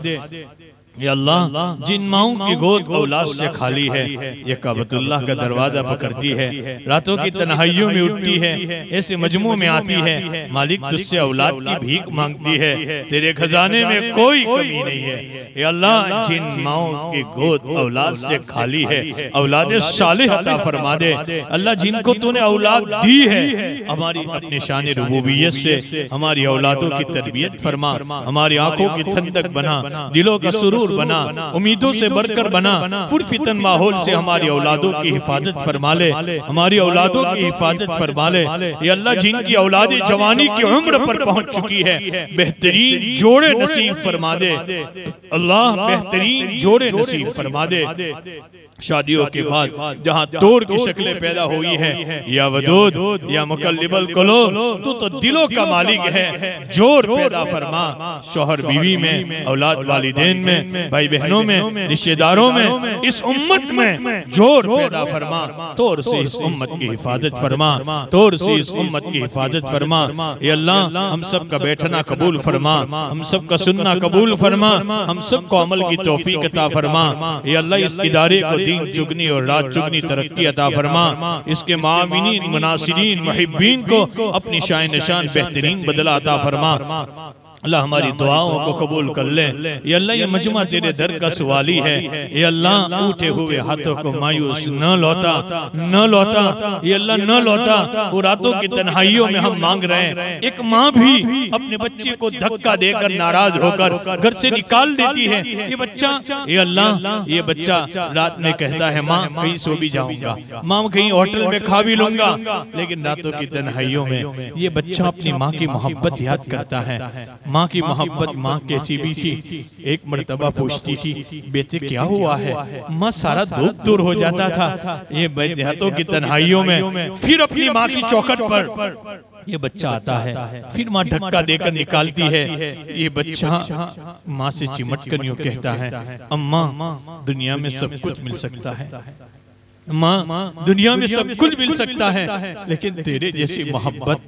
या अल्लाह जिन माओं की गोद औलाद से खाली है, ये काबतुल्लाह का दरवाजा पकड़ती है, रातों की तन्हाइयों में उठती है, ऐसे मजमू में आती है, मालिक तुझसे औलाद की भीख मांगती है, तेरे खजाने में कोई कमी नहीं है। या अल्लाह जिन माओं की गोद औलाद से खाली है, औलाद सालिह अता फरमा दे। अल्लाह जिनको तूने औलाद दी है, हमारी अपने शान रुबूबियत से हमारी औलादों की तरबियत फरमा, हमारी आंखों की ठंडक बना, दिलों का सुरूर सुरूर बना, उम्मीदों से बढ़कर बना, पुरफितन माहौल से हमारी औलादों की हिफाजत फरमा ले, हमारी औलादों की हिफाजत फरमा ले। ये अल्लाह जिनकी औलादे जवानी की उम्र पर पहुंच चुकी है, बेहतरीन जोड़े नसीब फरमा दे अल्लाह, बेहतरीन जोड़े नसीब फरमा दे। शादियों के बाद जहाँ तोड़ की शक्लें पैदा हुई है, या वदूद या मुकल्लिबल कुलूब, तू तो दिलों का मालिक है, जोर पैदा फरमा शौहर बीवी में, औलाद वालिदैन में, भाई बहनों में, रिश्तेदारों में, इस उम्मत में जोर पैदा फरमा। तोड़ से इस उम्मत की हिफाजत फरमा, तोड़ से इस उम्मत की हिफाजत फरमा। ये अल्लाह हम सब का बैठना कबूल फरमा, हम सब का सुनना कबूल फरमा, हम सब को अमल की तौफीक अता फरमा। ये अल्लाह इस इदारे को दिन चुगनी और रात चुगनी तरक्की अता फरमा, इसके मामिनीन, मुनासिरीन, मुहिब्बीन को अपनी शान निशान बेहतरीन बदला अता फरमा। अल्लाह हमारी दुआओं को कबूल कर ले। ये अल्लाह ये मजमा तेरे दर का सवाली है। ये अल्लाह उठे हुए हाथों को मायूस न लौटा, न लौटा, ये अल्लाह न लौटा। वो रातों की तन्हाइयों में हम मांग रहे हैं। एक माँ भी अपने बच्चे को धक्का देकर नाराज होकर घर से निकाल देती है। ये बच्चा, ये अल्लाह, ये बच्चा रात में कहता है माँ कहीं सो भी जाऊंगा, माँ कहीं होटल में खा भी लूंगा, लेकिन रातों की तन्हाइयों में ये बच्चा अपनी माँ की मोहब्बत याद करता है। माँ की मोहब्बत, माँ कैसी भी थी। एक मर्तबा पूछती थी बेटे क्या हुआ है, माँ सारा दुख दूर हो जाता था। ये रातों की तन्हाइयों में फिर अपनी माँ की चौखट पर ये बच्चा आता है, फिर माँ धक्का देकर निकालती है। ये बच्चा माँ से चिमट कर यूं कहता है अम्मा दुनिया में सब कुछ मिल सकता है, माँ दुनिया में सब कुछ मिल सकता है, लेकिन तेरे जैसी मोहब्बत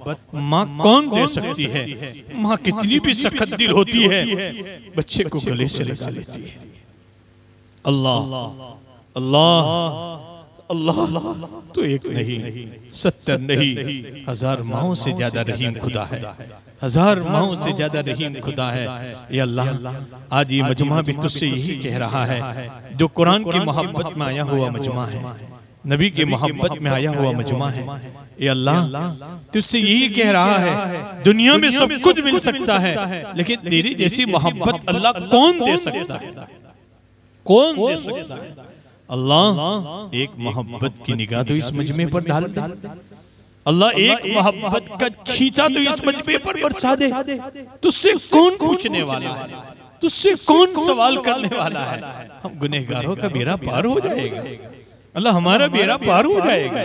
माँ कौन दे सकती है। माँ कितनी भी सख्त दिल होती है, बच्चे को गले से लगा लेती है। अल्लाह अल्लाह अल्लाह तो एक नहीं, 70 नहीं, 1000 माओं से ज्यादा रहीम खुदा है, 1000 माओं से ज्यादा रहीम खुदा है। ये अल्लाह आज ये मजमा भी तुझसे यही कह रहा है, जो कुरान की मोहब्बत में आया हुआ मजमा है, नबी की मोहब्बत में आया हुआ मजमा है। ये अल्लाह तुझसे यही कह रहा है, दुनिया में सब कुछ मिल सकता है, लेकिन तेरी जैसी मोहब्बत अल्लाह कौन दे सकता है, कौन दे सकता है। अल्लाह एक मोहब्बत की निगाह तो इस मजमे पर डाल दे, अल्लाह एक मोहब्बत का छींटा तो इस मजमे पर बरसा दे। तुझसे कौन पूछने वाला है, तुझसे कौन सवाल करने वाला है। हम गुनहगारों का बेड़ा पार हो जाएगा, अल्लाह हमारा बेड़ा पार हो जाएगा।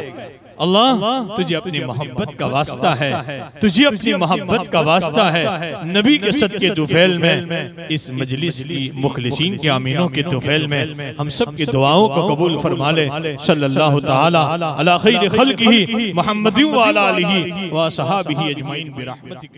अल्लाह तुझे अपनी मोहब्बत का वास्ता है, तुझे अपनी मोहब्बत का वास्ता है। नबी के सदके तुफैल में, इस मजलिस की मुखलिसीन के आमीनों के तुफैल में हम सब की दुआओं को कबूल फरमा ले। सल्लल्लाहु तआला अला खैर खल्किही मुहम्मदिन व अला आलिही व असहाबिही अजमईन बिरहमतिक।